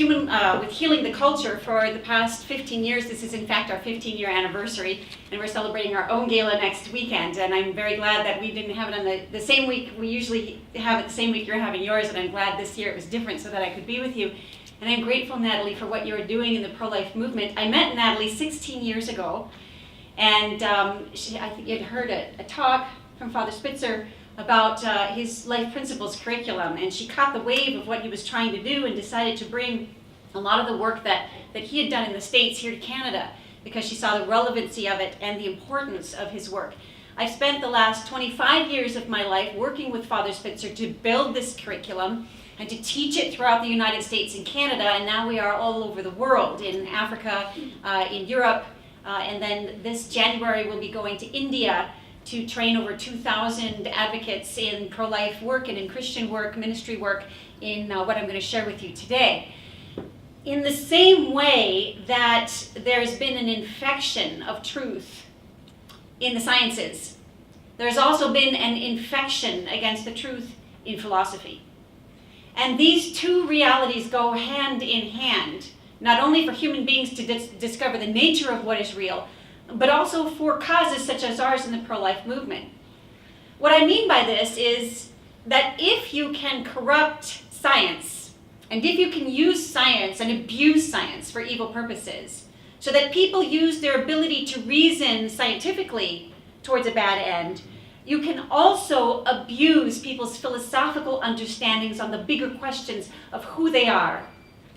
with Healing the Culture for the past 15 years. This is in fact our 15-year anniversary, and we're celebrating our own gala next weekend. And I'm very glad that we didn't have it on the same week. We usually have it the same week you're having yours, and I'm glad this year it was different so that I could be with you. And I'm grateful, Natalie, for what you're doing in the pro-life movement. I met Natalie 16 years ago, and I think you'd heard a talk from Father Spitzer about his Life Principles curriculum, and she caught the wave of what he was trying to do and decided to bring a lot of the work that he had done in the States here to Canada, because she saw the relevancy of it and the importance of his work. I've spent the last 25 years of my life working with Father Spitzer to build this curriculum and to teach it throughout the United States and Canada, and now we are all over the world, in Africa, in Europe, and then this January we'll be going to India to train over 2,000 advocates in pro-life work and in Christian work, ministry work, in what I'm going to share with you today. In the same way that there's been an infection of truth in the sciences, there's also been an infection against the truth in philosophy. And these two realities go hand in hand, not only for human beings to discover the nature of what is real, but also for causes such as ours in the pro-life movement. What I mean by this is that if you can corrupt science, and if you can use science and abuse science for evil purposes, so that people use their ability to reason scientifically towards a bad end, you can also abuse people's philosophical understandings on the bigger questions of who they are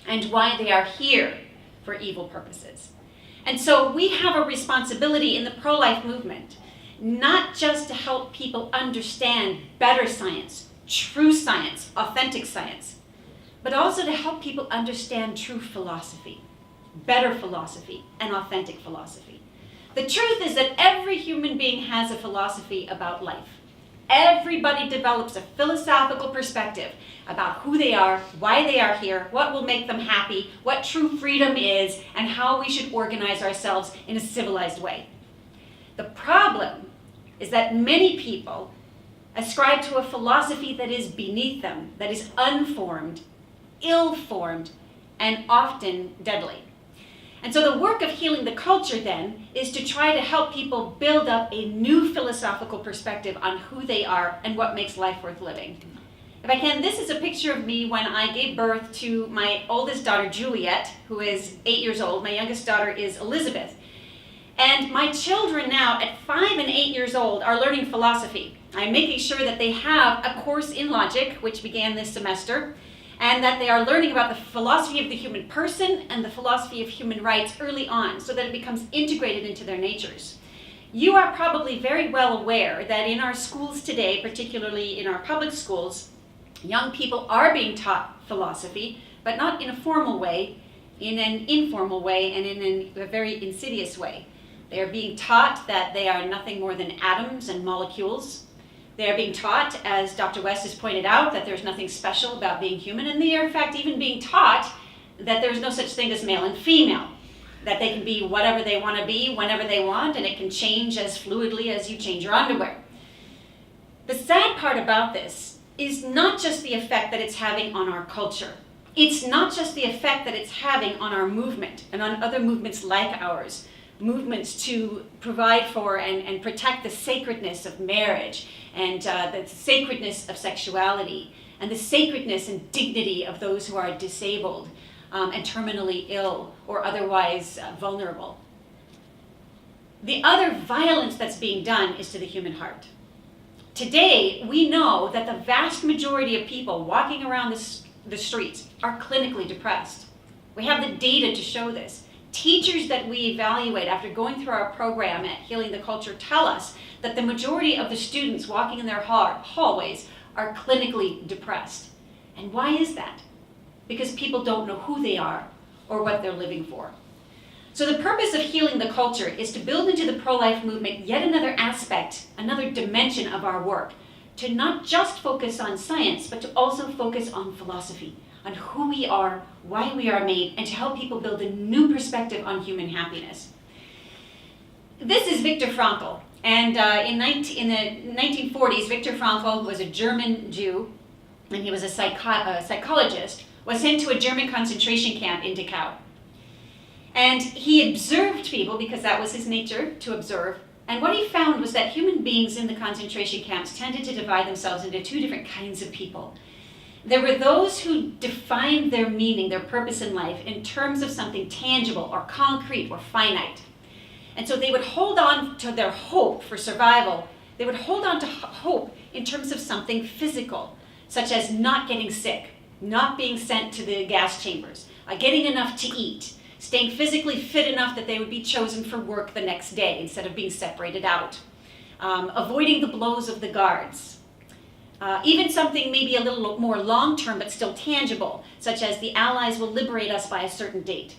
and why they are here for evil purposes. And so we have a responsibility in the pro-life movement, not just to help people understand better science, true science, authentic science, but also to help people understand true philosophy, better philosophy, and authentic philosophy. The truth is that every human being has a philosophy about life. Everybody develops a philosophical perspective about who they are, why they are here, what will make them happy, what true freedom is, and how we should organize ourselves in a civilized way. The problem is that many people ascribe to a philosophy that is beneath them, that is unformed, ill-formed, and often deadly. And so the work of Healing the Culture, then, is to try to help people build up a new philosophical perspective on who they are and what makes life worth living. If I can, this is a picture of me when I gave birth to my oldest daughter, Juliet, who is 8 years old. My youngest daughter is Elizabeth. And my children now, at 5 and 8 years old, are learning philosophy. I'm making sure that they have a course in logic, which began this semester, and that they are learning about the philosophy of the human person and the philosophy of human rights early on, so that it becomes integrated into their natures. You are probably very well aware that in our schools today, particularly in our public schools, young people are being taught philosophy, but not in a formal way, in an informal way, and in a very insidious way. They are being taught that they are nothing more than atoms and molecules. They are being taught, as Dr. West has pointed out, that there's nothing special about being human, and they are in fact even being taught that there's no such thing as male and female, that they can be whatever they want to be, whenever they want, and it can change as fluidly as you change your underwear. The sad part about this is not just the effect that it's having on our culture. It's not just the effect that it's having on our movement and on other movements like ours, movements to provide for and protect the sacredness of marriage and the sacredness of sexuality and the sacredness and dignity of those who are disabled and terminally ill or otherwise vulnerable. The other violence that's being done is to the human heart. Today, we know that the vast majority of people walking around the streets are clinically depressed. We have the data to show this. Teachers that we evaluate after going through our program at Healing the Culture tell us that the majority of the students walking in their hallways are clinically depressed. And why is that? Because people don't know who they are or what they're living for. So the purpose of Healing the Culture is to build into the pro-life movement yet another aspect, another dimension of our work, to not just focus on science, but to also focus on philosophy, on who we are, why we are made, and to help people build a new perspective on human happiness. This is Viktor Frankl, and in the 1940s, Viktor Frankl was a German Jew, and he was a psychologist was sent to a German concentration camp in Dachau. And he observed people, because that was his nature, to observe. And what he found was that human beings in the concentration camps tended to divide themselves into two different kinds of people. There were those who defined their meaning, their purpose in life, in terms of something tangible or concrete or finite. And so they would hold on to their hope for survival. They would hold on to hope in terms of something physical, such as not getting sick, not being sent to the gas chambers, getting enough to eat, staying physically fit enough that they would be chosen for work the next day instead of being separated out, avoiding the blows of the guards. Even something maybe a little more long-term but still tangible, such as the Allies will liberate us by a certain date.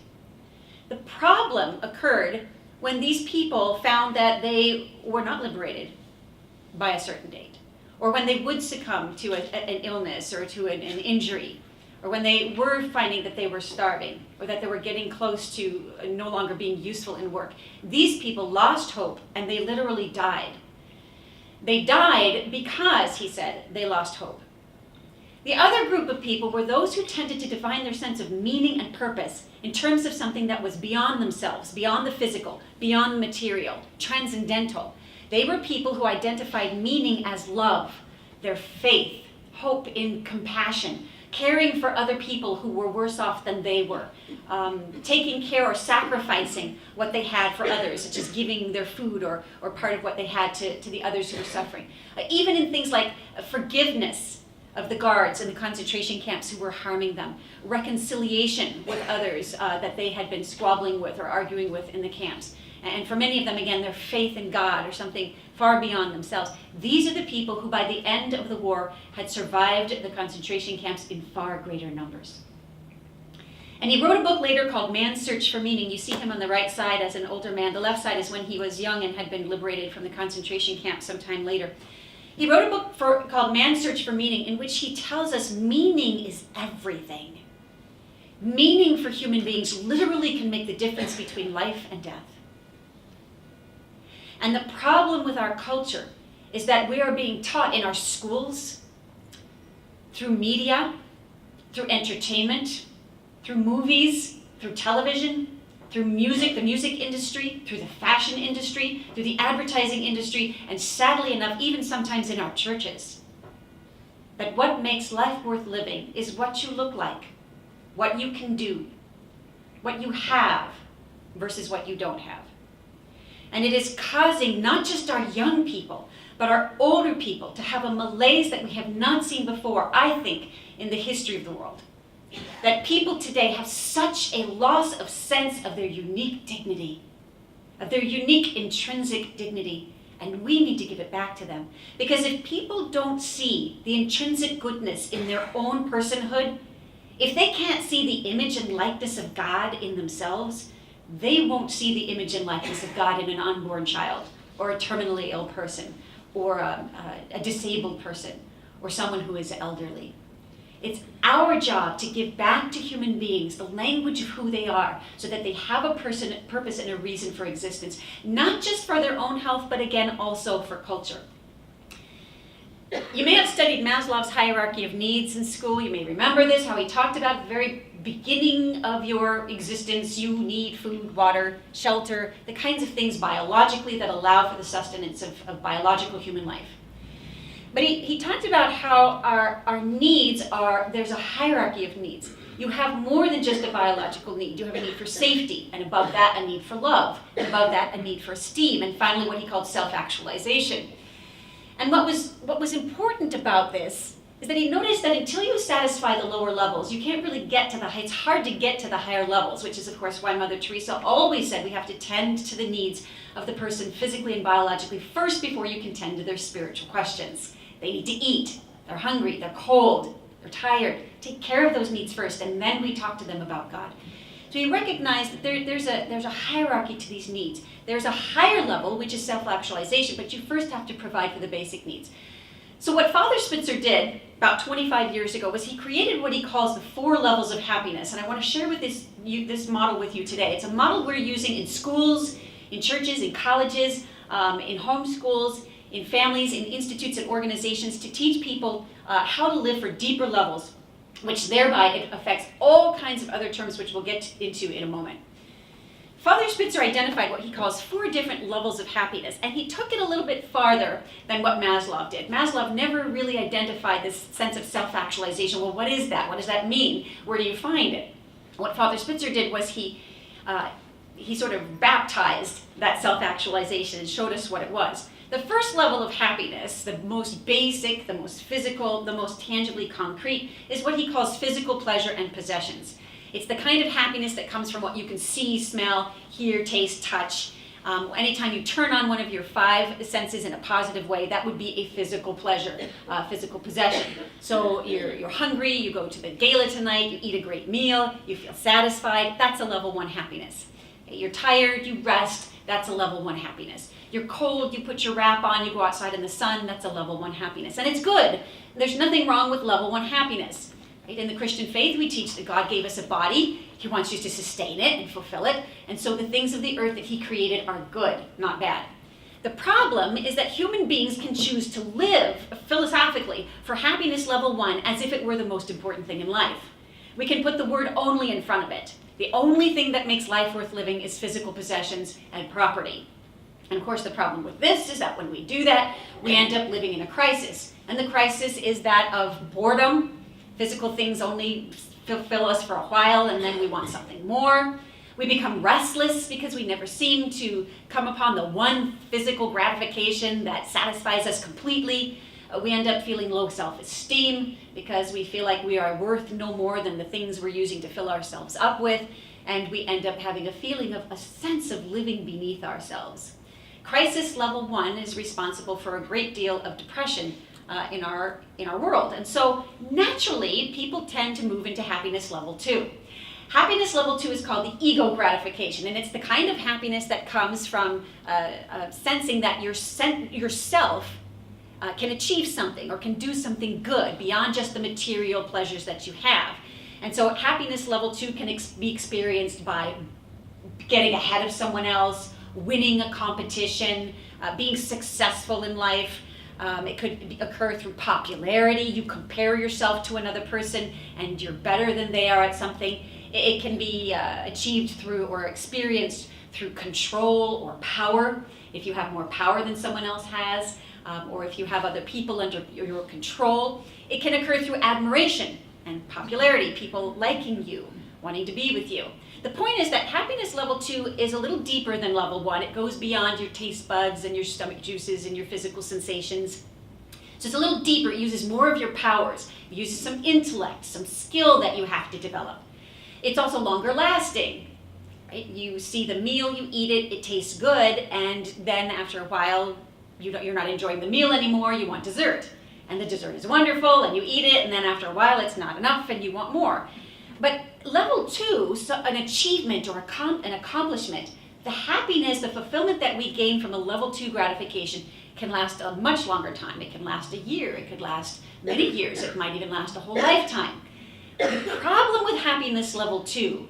The problem occurred when these people found that they were not liberated by a certain date, or when they would succumb to an illness or to an injury, or when they were finding that they were starving, or that they were getting close to no longer being useful in work. These people lost hope, and they literally died. They died because, he said, they lost hope. The other group of people were those who tended to define their sense of meaning and purpose in terms of something that was beyond themselves, beyond the physical, beyond the material, transcendental. They were people who identified meaning as love, their faith, hope in compassion, caring for other people who were worse off than they were, taking care or sacrificing what they had for others, such as giving their food or part of what they had to the others who were suffering. Even in things like forgiveness of the guards in the concentration camps who were harming them, reconciliation with others that they had been squabbling with or arguing with in the camps. And for many of them, again, their faith in God or something far beyond themselves. These are the people who, by the end of the war, had survived the concentration camps in far greater numbers. And he wrote a book later called Man's Search for Meaning. You see him on the right side as an older man. The left side is when he was young and had been liberated from the concentration camp sometime later. He wrote a book called Man's Search for Meaning, in which he tells us meaning is everything. Meaning for human beings literally can make the difference between life and death. And the problem with our culture is that we are being taught in our schools, through media, through entertainment, through movies, through television, through music, the music industry, through the fashion industry, through the advertising industry, and sadly enough, even sometimes in our churches, that what makes life worth living is what you look like, what you can do, what you have versus what you don't have. And it is causing not just our young people, but our older people to have a malaise that we have not seen before, I think, in the history of the world. That people today have such a loss of sense of their unique dignity, of their unique intrinsic dignity, and we need to give it back to them. Because if people don't see the intrinsic goodness in their own personhood, if they can't see the image and likeness of God in themselves, they won't see the image and likeness of God in an unborn child, or a terminally ill person, or a disabled person, or someone who is elderly. It's our job to give back to human beings the language of who they are, so that they have a purpose and a reason for existence, not just for their own health, but again, also for culture. You may have studied Maslow's hierarchy of needs in school. You may remember this, how he talked about at the very beginning of your existence, you need food, water, shelter, the kinds of things biologically that allow for the sustenance of biological human life. But he talked about how our needs are, there's a hierarchy of needs. You have more than just a biological need. You have a need for safety, and above that, a need for love, and above that, a need for esteem, and finally what he called self-actualization. And what was important about this is that he noticed that until you satisfy the lower levels, you can't really get to it's hard to get to the higher levels, which is of course why Mother Teresa always said we have to tend to the needs of the person physically and biologically first before you can tend to their spiritual questions. They need to eat, they're hungry, they're cold, they're tired. Take care of those needs first, and then we talk to them about God. So you recognize that there's a hierarchy to these needs. There's a higher level, which is self-actualization, but you first have to provide for the basic needs. So what Father Spitzer did about 25 years ago was he created what he calls the 4 levels of happiness. And I want to share with this model with you today. It's a model we're using in schools, in churches, in colleges, in homeschools, in families, in institutes and organizations to teach people how to live for deeper levels which thereby it affects all kinds of other terms, which we'll get into in a moment. Father Spitzer identified what he calls 4 different levels of happiness, and he took it a little bit farther than what Maslow did. Maslow never really identified this sense of self-actualization. Well, what is that? What does that mean? Where do you find it? What Father Spitzer did was he sort of baptized that self-actualization and showed us what it was. The first level of happiness, the most basic, the most physical, the most tangibly concrete, is what he calls physical pleasure and possessions. It's the kind of happiness that comes from what you can see, smell, hear, taste, touch. Anytime you turn on one of your 5 senses in a positive way, that would be a physical pleasure, physical possession. So you're hungry, you go to the gala tonight, you eat a great meal, you feel satisfied, that's a level 1 happiness. You're tired, you rest, that's a level 1 happiness. You're cold, you put your wrap on, you go outside in the sun, that's a level 1 happiness. And it's good. There's nothing wrong with level 1 happiness. Right? In the Christian faith, we teach that God gave us a body. He wants you to sustain it and fulfill it. And so the things of the earth that he created are good, not bad. The problem is that human beings can choose to live philosophically for happiness level 1 as if it were the most important thing in life. We can put the word only in front of it. The only thing that makes life worth living is physical possessions and property. And of course, the problem with this is that when we do that, we end up living in a crisis. And the crisis is that of boredom. Physical things only fulfill us for a while, and then we want something more. We become restless because we never seem to come upon the one physical gratification that satisfies us completely. We end up feeling low self-esteem because we feel like we are worth no more than the things we're using to fill ourselves up with, and we end up having a feeling of a sense of living beneath ourselves. Crisis level 1 is responsible for a great deal of depression in our world. And so naturally, people tend to move into happiness level 2. Happiness level 2 is called the ego gratification, and it's the kind of happiness that comes from sensing that yourself can achieve something or can do something good beyond just the material pleasures that you have. And so happiness level 2 can be experienced by getting ahead of someone else, winning a competition, being successful in life. It could occur through popularity. You compare yourself to another person and you're better than they are at something. It can be achieved through or experienced through control or power. If you have more power than someone else has, or if you have other people under your control. It can occur through admiration and popularity, people liking you, wanting to be with you. The point is that happiness level 2 is a little deeper than level 1. It goes beyond your taste buds and your stomach juices and your physical sensations. So it's a little deeper. It uses more of your powers. It uses some intellect, some skill that you have to develop. It's also longer lasting. Right? You see the meal, you eat it, it tastes good, and then after a while, you're not enjoying the meal anymore, you want dessert. And the dessert is wonderful, and you eat it, and then after a while, it's not enough, and you want more. But level 2, so an achievement or an accomplishment, the happiness, the fulfillment that we gain from a level 2 gratification can last a much longer time. It can last a year, it could last many years, it might even last a whole lifetime. The problem with happiness level 2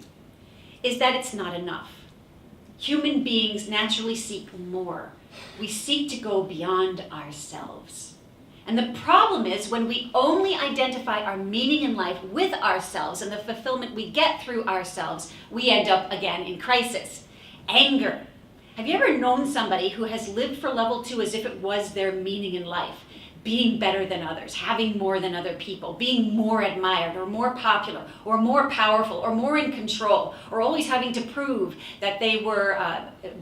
is that it's not enough. Human beings naturally seek more. We seek to go beyond ourselves. And the problem is when we only identify our meaning in life with ourselves and the fulfillment we get through ourselves, we end up again in crisis. Anger. Have you ever known somebody who has lived for level 2 as if it was their meaning in life? Being better than others, having more than other people, being more admired or more popular or more powerful or more in control, or always having to prove that they were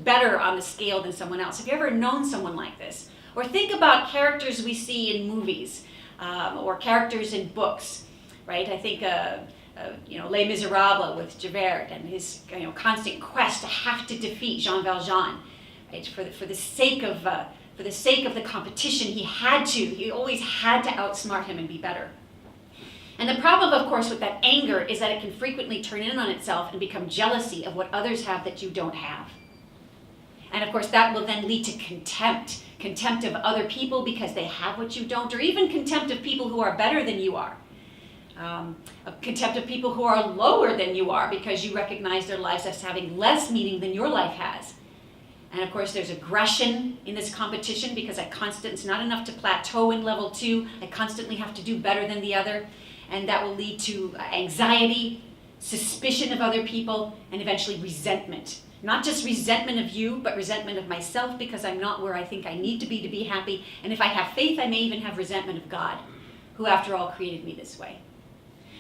better on the scale than someone else. Have you ever known someone like this? Or think about characters we see in movies or characters in books, right? I think Les Miserables with Javert and his constant quest to have to defeat Jean Valjean, right? For the sake of the competition, he always had to outsmart him and be better. And the problem, of course, with that anger is that it can frequently turn in on itself and become jealousy of what others have that you don't have. And of course, that will then lead to contempt of other people because they have what you don't, or even contempt of people who are better than you are. Contempt of people who are lower than you are because you recognize their lives as having less meaning than your life has. And of course, there's aggression in this competition because it's not enough to plateau in level 2. I constantly have to do better than the other. and that will lead to anxiety, suspicion of other people, and eventually resentment. Not just resentment of you, but resentment of myself because I'm not where I think I need to be happy. And if I have faith, I may even have resentment of God, who after all created me this way.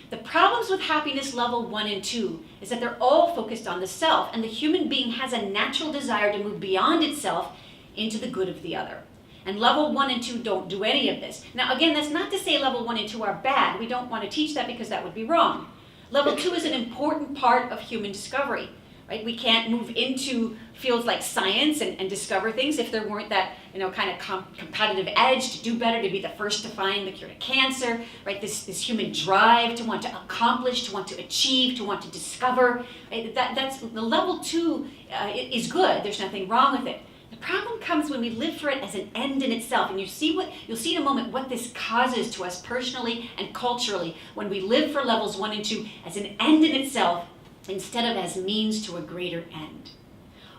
The problems with happiness level 1 and 2 is that they're all focused on the self, and the human being has a natural desire to move beyond itself into the good of the other. And level 1 and 2 don't do any of this. Now again, that's not to say level 1 and 2 are bad. We don't want to teach that because that would be wrong. Level 2 is an important part of human discovery. Right? We can't move into fields like science and discover things if there weren't that, kind of competitive edge to do better, to be the first to find the cure to cancer, right? This human drive to want to accomplish, to want to achieve, to want to discover. Right? That's the level 2 is good. There's nothing wrong with it. The problem comes when we live for it as an end in itself, and you'll see in a moment what this causes to us personally and culturally when we live for levels 1 and 2 as an end in itself, instead of as means to a greater end.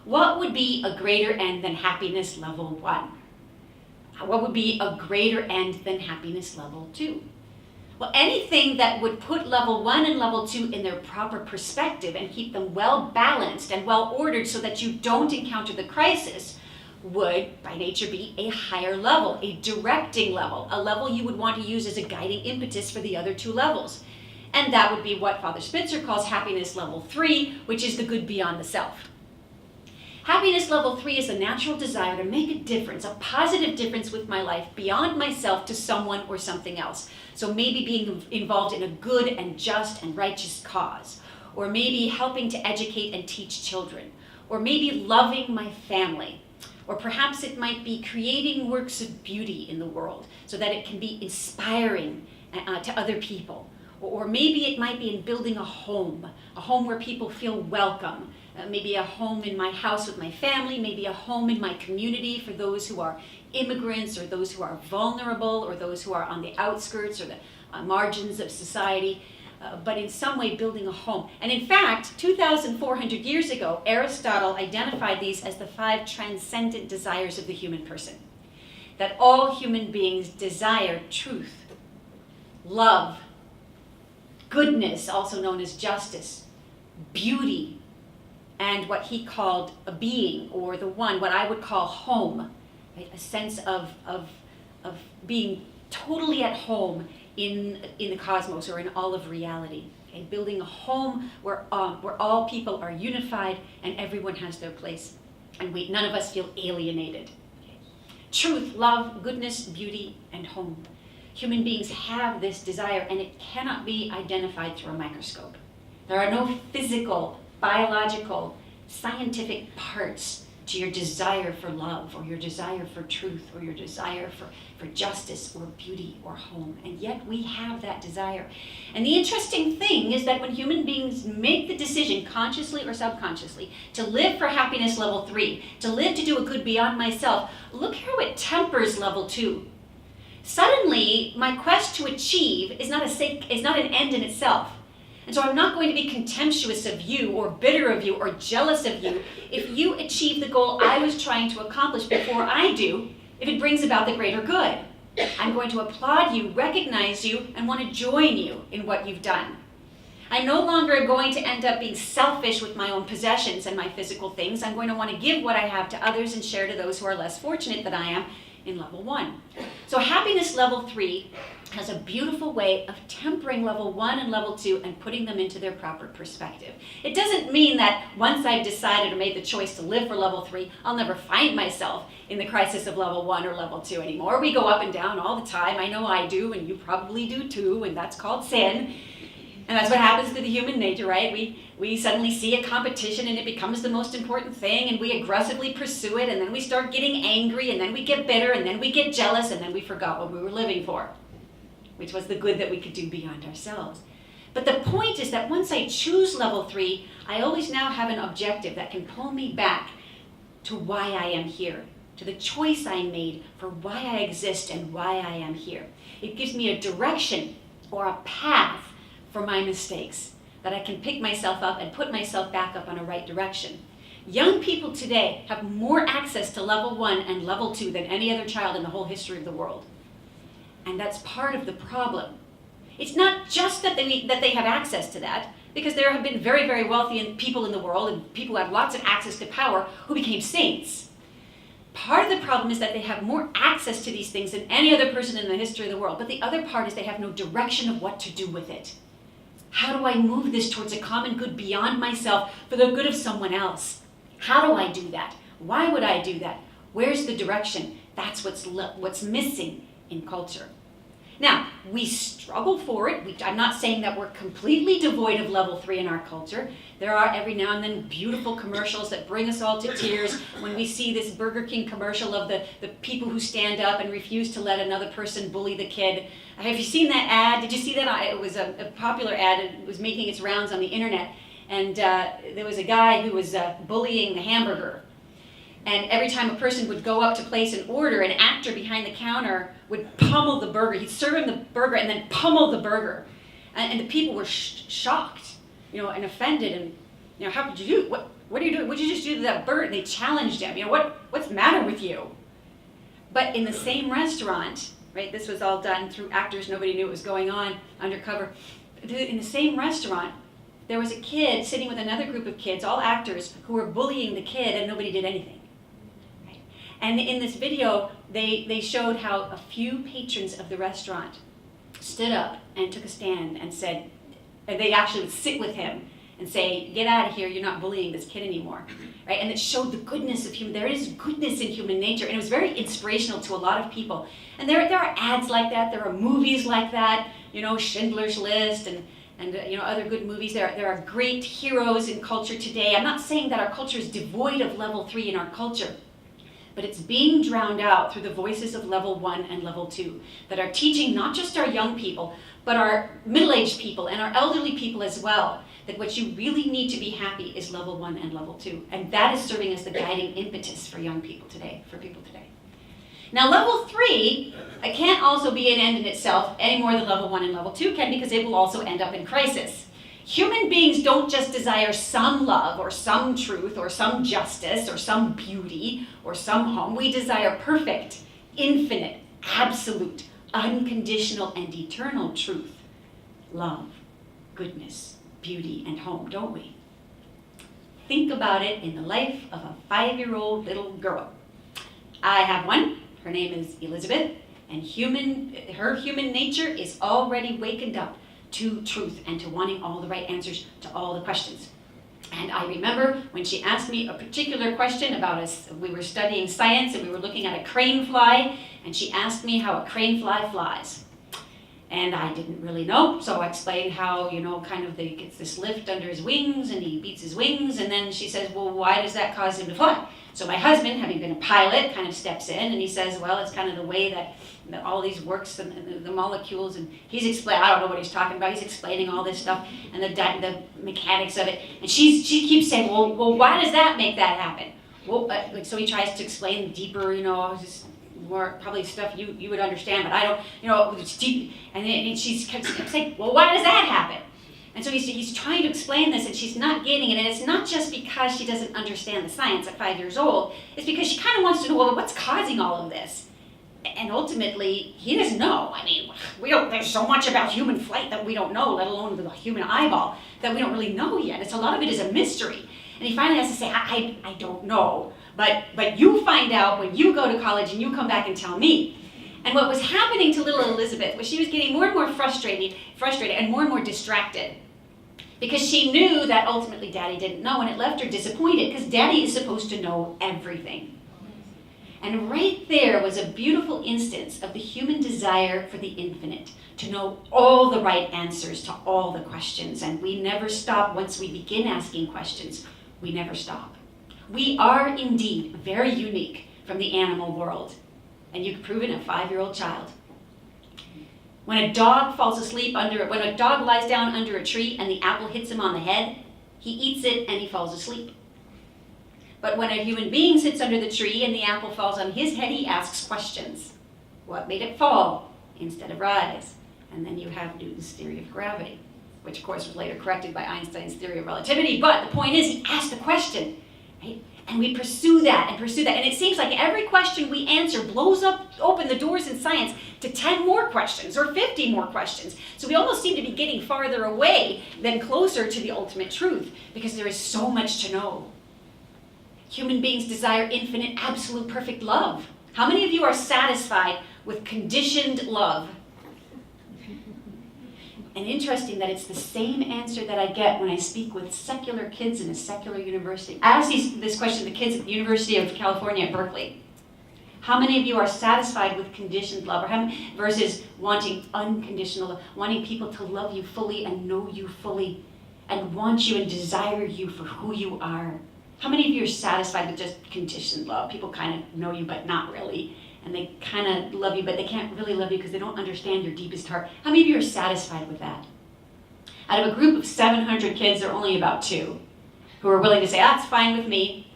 What would be a greater end than happiness level 1? What would be a greater end than happiness level 2? Well, anything that would put level 1 and level 2 in their proper perspective and keep them well balanced and well ordered so that you don't encounter the crisis would, by nature, be a higher level, a directing level, a level you would want to use as a guiding impetus for the other 2 levels. And that would be what Father Spitzer calls happiness level 3, which is the good beyond the self. Happiness level 3 is a natural desire to make a difference, a positive difference with my life beyond myself to someone or something else. So maybe being involved in a good and just and righteous cause, or maybe helping to educate and teach children, or maybe loving my family, or perhaps it might be creating works of beauty in the world so that it can be inspiring to other people. Or maybe it might be in building a home where people feel welcome. Maybe a home in my house with my family, maybe a home in my community for those who are immigrants or those who are vulnerable or those who are on the outskirts or the margins of society, but in some way building a home. And in fact, 2,400 years ago, Aristotle identified these as the 5 transcendent desires of the human person. That all human beings desire truth, love, goodness, also known as justice, beauty, and what he called a being, or the one, what I would call home, right? A sense of being totally at home in the cosmos or in all of reality. Okay? Building a home where all people are unified and everyone has their place, and none of us feel alienated. Okay? Truth, love, goodness, beauty, and home. Human beings have this desire, and it cannot be identified through a microscope. There are no physical, biological, scientific parts to your desire for love, or your desire for truth, or your desire for justice, or beauty, or home. And yet we have that desire. And the interesting thing is that when human beings make the decision, consciously or subconsciously, to live for happiness level 3, to live to do a good beyond myself, look how it tempers level 2. Suddenly, my quest to achieve is not an end in itself. And so I'm not going to be contemptuous of you or bitter of you or jealous of you if you achieve the goal I was trying to accomplish before I do, if it brings about the greater good. I'm going to applaud you, recognize you, and want to join you in what you've done. I'm no longer going to end up being selfish with my own possessions and my physical things. I'm going to want to give what I have to others and share to those who are less fortunate than I am in level 1. So happiness level 3 has a beautiful way of tempering level 1 and level 2 and putting them into their proper perspective. It doesn't mean that once I've decided or made the choice to live for level 3, I'll never find myself in the crisis of level 1 or level 2 anymore. We go up and down all the time. I know I do, and you probably do too, and that's called sin. And that's what happens to the human nature, right? We suddenly see a competition and it becomes the most important thing, and we aggressively pursue it, and then we start getting angry, and then we get bitter, and then we get jealous, and then we forgot what we were living for, which was the good that we could do beyond ourselves. But the point is that once I choose level 3, I always now have an objective that can pull me back to why I am here, to the choice I made for why I exist and why I am here. It gives me a direction or a path for my mistakes, that I can pick myself up and put myself back up on a right direction. Young people today have more access to level 1 and level 2 than any other child in the whole history of the world. And that's part of the problem. It's not just that they have access to that, because there have been very, very wealthy people in the world and people who have lots of access to power who became saints. Part of the problem is that they have more access to these things than any other person in the history of the world. But the other part is they have no direction of what to do with it. How do I move this towards a common good beyond myself for the good of someone else? How do I do that? Why would I do that? Where's the direction? That's what's missing in culture. Now, we struggle for it. I'm not saying that we're completely devoid of level 3 in our culture. There are every now and then beautiful commercials that bring us all to tears when we see this Burger King commercial of the people who stand up and refuse to let another person bully the kid. Have you seen that ad? Did you see that? It was a popular ad. It was making its rounds on the internet. And there was a guy who was bullying the hamburger. And every time a person would go up to place an order, an actor behind the counter would pummel the burger. He'd serve him the burger and then pummel the burger. And the people were shocked, and offended. And, how could you do? What are you doing? What did you just do to that burger? And they challenged him. What's the matter with you? But in the same restaurant, right? This was all done through actors. Nobody knew what was going on, undercover. In the same restaurant, there was a kid sitting with another group of kids, all actors, who were bullying the kid, and nobody did anything. And in this video, they showed how a few patrons of the restaurant stood up and took a stand and said, and they actually would sit with him and say, get out of here, you're not bullying this kid anymore. Right? And it showed the goodness of human, there is goodness in human nature, and it was very inspirational to a lot of people. And there are ads like that, there are movies like that, Schindler's List and other good movies. There are great heroes in culture today. I'm not saying that our culture is devoid of level 3 in our culture, but it's being drowned out through the voices of level 1 and level 2 that are teaching not just our young people, but our middle-aged people and our elderly people as well, that what you really need to be happy is level 1 and level 2. And that is serving as the guiding impetus for young people today, for people today. Now, level 3 can't also be an end in itself any more than level 1 and level 2 can, because it will also end up in crisis. Human beings don't just desire some love or some truth or some justice or some beauty or some home. We desire perfect, infinite, absolute, unconditional, and eternal truth, love, goodness, beauty, and home, don't we? Think about it in the life of a 5-year-old little girl. I have one. Her name is Elizabeth, and her human nature is already wakened up to truth and to wanting all the right answers to all the questions. And I remember when she asked me a particular question about we were studying science and we were looking at a crane fly, and she asked me how a crane fly flies. And I didn't really know, so I explained how, he gets this lift under his wings and he beats his wings, and then she says, well, why does that cause him to fly? So my husband, having been a pilot, kind of steps in and he says, well, it's kind of the way that all these works and the molecules, and I don't know what he's talking about, he's explaining all this stuff and the mechanics of it, and she keeps saying, well, why does that make that happen? Well, so he tries to explain deeper, just more probably stuff you would understand, but I don't, it's deep, and then she kept saying, well, why does that happen? And so he's trying to explain this, and she's not getting it. And it's not just because she doesn't understand the science at 5 years old. It's because she kind of wants to know, well, what's causing all of this? And ultimately, he doesn't know. I mean, there's so much about human flight that we don't know, let alone the human eyeball, that we don't really know yet. A lot of it is a mystery. And he finally has to say, I don't know. But you find out when you go to college and you come back and tell me. And what was happening to little Elizabeth was she was getting more and more frustrated and more distracted, because she knew that ultimately Daddy didn't know, and it left her disappointed, because Daddy is supposed to know everything. And right there was a beautiful instance of the human desire for the infinite, to know all the right answers to all the questions. And we never stop once we begin asking questions. We never stop. We are indeed very unique from the animal world. And you can prove it in a 5-year-old child. When a dog when a dog lies down under a tree and the apple hits him on the head, he eats it and he falls asleep. But when a human being sits under the tree and the apple falls on his head, he asks questions. What made it fall instead of rise? And then you have Newton's theory of gravity, which of course was later corrected by Einstein's theory of relativity. But the point is, he asked a question, right? And we pursue that. And it seems like every question we answer blows open the doors in science to 10 more questions or 50 more questions. So we almost seem to be getting farther away than closer to the ultimate truth because there is so much to know. Human beings desire infinite, absolute, perfect love. How many of you are satisfied with conditioned love? And interesting that it's the same answer that I get when I speak with secular kids in a secular university. I ask this question to the kids at the University of California at Berkeley. How many of you are satisfied with conditioned love versus wanting unconditional love, wanting people to love you fully and know you fully and want you and desire you for who you are? How many of you are satisfied with just conditioned love? People kind of know you but not really. And they kind of love you, but they can't really love you because they don't understand your deepest heart. How many of you are satisfied with that? Out of a group of 700 kids, there are only about 2 who are willing to say, that's fine with me.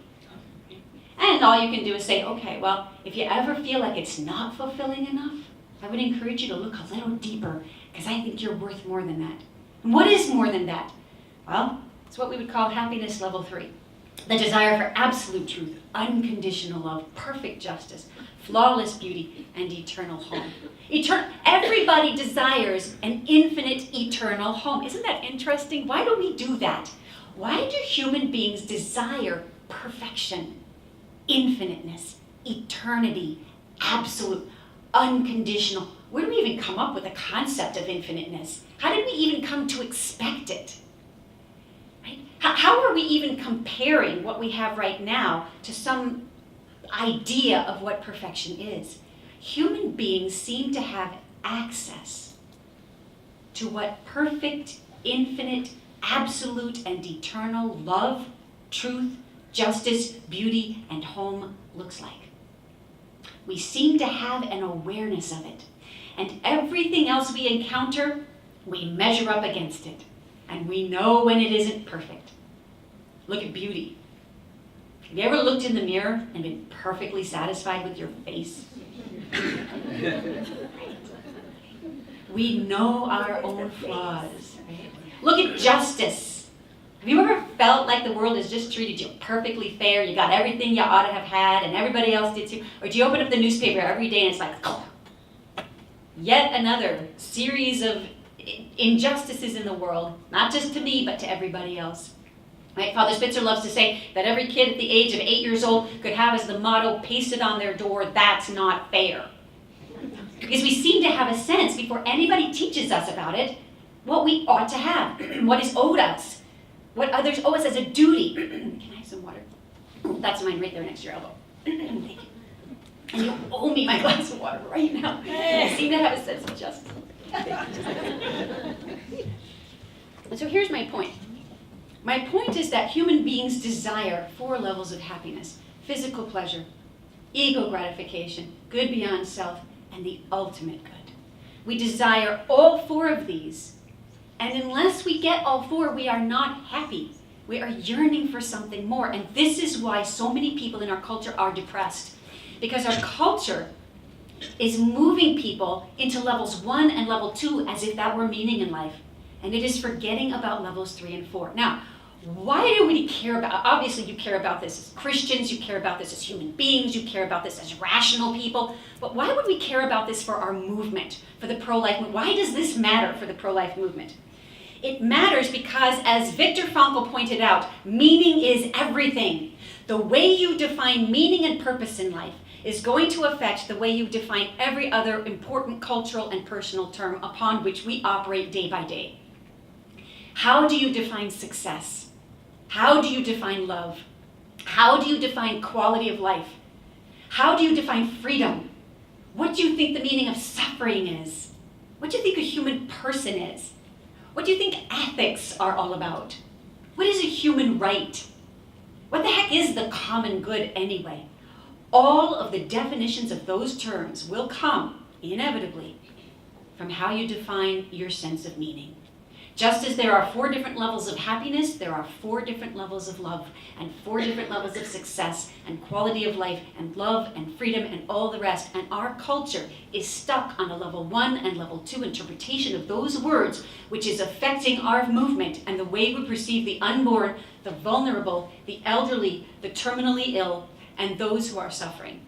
And all you can do is say, okay, well, if you ever feel like it's not fulfilling enough, I would encourage you to look a little deeper because I think you're worth more than that. And what is more than that? Well, it's what we would call happiness level 3. The desire for absolute truth, unconditional love, perfect justice, flawless beauty, and eternal home. Everybody desires an infinite eternal home. Isn't that interesting? Why do we do that? Why do human beings desire perfection, infiniteness, eternity, absolute, unconditional? Where do we even come up with the concept of infiniteness? How did we even come to expect it? Right? How are we even comparing what we have right now to some idea of what perfection is? Human beings seem to have access to what perfect, infinite, absolute, and eternal love, truth, justice, beauty, and home looks like. We seem to have an awareness of it. And everything else we encounter, we measure up against it. And we know when it isn't perfect. Look at beauty. Have you ever looked in the mirror and been perfectly satisfied with your face? We know our own flaws. Right? Look at justice. Have you ever felt like the world has just treated you perfectly fair? You got everything you ought to have had and everybody else did too? Or do you open up the newspaper every day and it's like, oh, yet another series of injustices in the world, not just to me, but to everybody else. Right? Father Spitzer loves to say that every kid at the age of 8 years old could have as the motto pasted on their door, that's not fair. Because we seem to have a sense, before anybody teaches us about it, what we ought to have, what is owed us, what others owe us as a duty. Can I have some water? That's mine right there next to your elbow. Thank you. And you owe me my glass of water right now. I seem to have a sense of justice. And so here's my point. My point is that human beings desire 4 levels of happiness: physical pleasure, ego gratification, good beyond self, and the ultimate good. We desire all 4 of these, and unless we get all 4, we are not happy. We are yearning for something more, and this is why so many people in our culture are depressed, because our culture is moving people into levels 1 and level 2 as if that were meaning in life, and it is forgetting about levels 3 and 4. Now, why do we care about, obviously you care about this as Christians, you care about this as human beings, you care about this as rational people, but why would we care about this for our movement, for the pro-life movement? Why does this matter for the pro-life movement? It matters because, as Viktor Frankl pointed out, meaning is everything. The way you define meaning and purpose in life is going to affect the way you define every other important cultural and personal term upon which we operate day by day. How do you define success? How do you define love? How do you define quality of life? How do you define freedom? What do you think the meaning of suffering is? What do you think a human person is? What do you think ethics are all about? What is a human right? What the heck is the common good anyway? All of the definitions of those terms will come, inevitably, from how you define your sense of meaning. Just as there are 4 different levels of happiness, there are 4 different levels of love, and 4 different levels of success, and quality of life, and love, and freedom, and all the rest. And our culture is stuck on a level 1 and level 2 interpretation of those words, which is affecting our movement and the way we perceive the unborn, the vulnerable, the elderly, the terminally ill, and those who are suffering.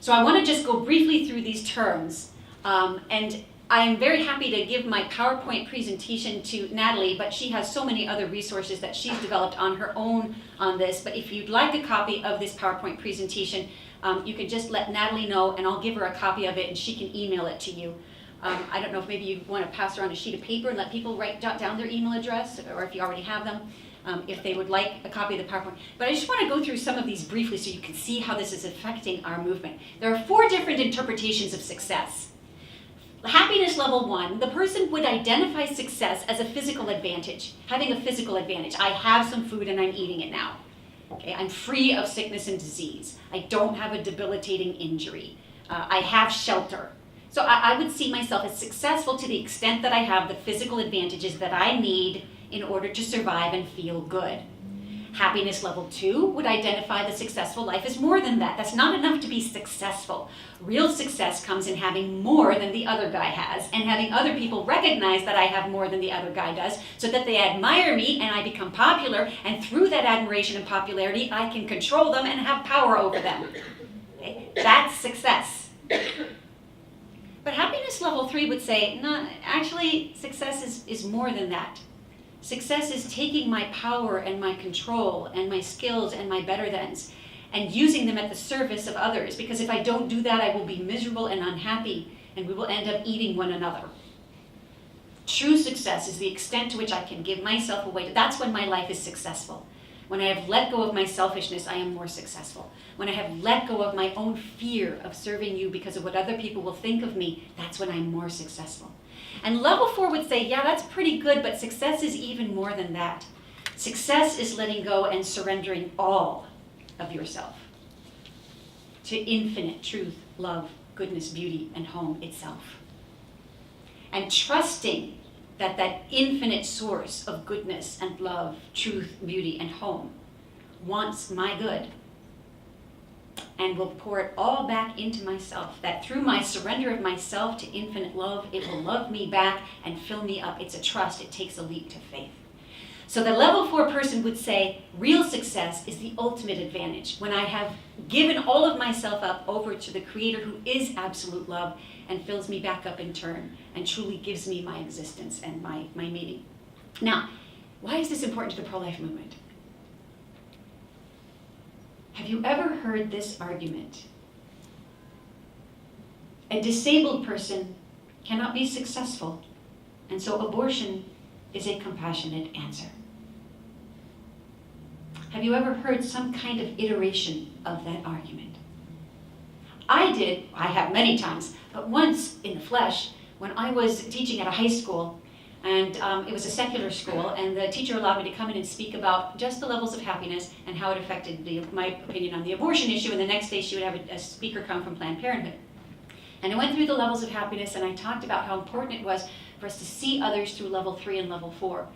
So I want to just go briefly through these terms, and I'm very happy to give my PowerPoint presentation to Natalie, but she has so many other resources that she's developed on her own on this. But if you'd like a copy of this PowerPoint presentation, you can just let Natalie know, and I'll give her a copy of it, and she can email it to you. I don't know if maybe you want to pass around a sheet of paper and let people jot down their email address, or if you already have them, if they would like a copy of the PowerPoint. But I just want to go through some of these briefly so you can see how this is affecting our movement. There are 4 different interpretations of success. Happiness level 1, the person would identify success as a physical advantage, having a physical advantage. I have some food and I'm eating it now. Okay, I'm free of sickness and disease. I don't have a debilitating injury. I have shelter. So I would see myself as successful to the extent that I have the physical advantages that I need in order to survive and feel good. Happiness level 2 would identify the successful life as more than that. That's not enough to be successful. Real success comes in having more than the other guy has, and having other people recognize that I have more than the other guy does, so that they admire me and I become popular, and through that admiration and popularity, I can control them and have power over them. Okay? That's success. But happiness level 3 would say, no, actually, success is more than that. Success is taking my power and my control and my skills and my better-thans and using them at the service of others. Because if I don't do that, I will be miserable and unhappy, and we will end up eating one another. True success is the extent to which I can give myself away. That's when my life is successful. When I have let go of my selfishness, I am more successful. When I have let go of my own fear of serving you because of what other people will think of me, that's when I'm more successful. And level 4 would say, yeah, that's pretty good, but success is even more than that. Success is letting go and surrendering all of yourself to infinite truth, love, goodness, beauty, and home itself. And trusting that that infinite source of goodness and love, truth, beauty, and home wants my good and will pour it all back into myself, that through my surrender of myself to infinite love, it will love me back and fill me up. It's a trust. It takes a leap to faith. So the level 4 person would say, real success is the ultimate advantage, when I have given all of myself up over to the Creator who is absolute love and fills me back up in turn and truly gives me my existence and my meaning. Now, why is this important to the pro-life movement? Have you ever heard this argument? A disabled person cannot be successful, and so abortion is a compassionate answer. Have you ever heard some kind of iteration of that argument? I did. I have many times, but once in the flesh when I was teaching at a high school, and it was a secular school, and the teacher allowed me to come in and speak about just the levels of happiness and how it affected my opinion on the abortion issue, and the next day she would have a speaker come from Planned Parenthood. And I went through the levels of happiness, and I talked about how important it was for us to see others through level 3 and level 4.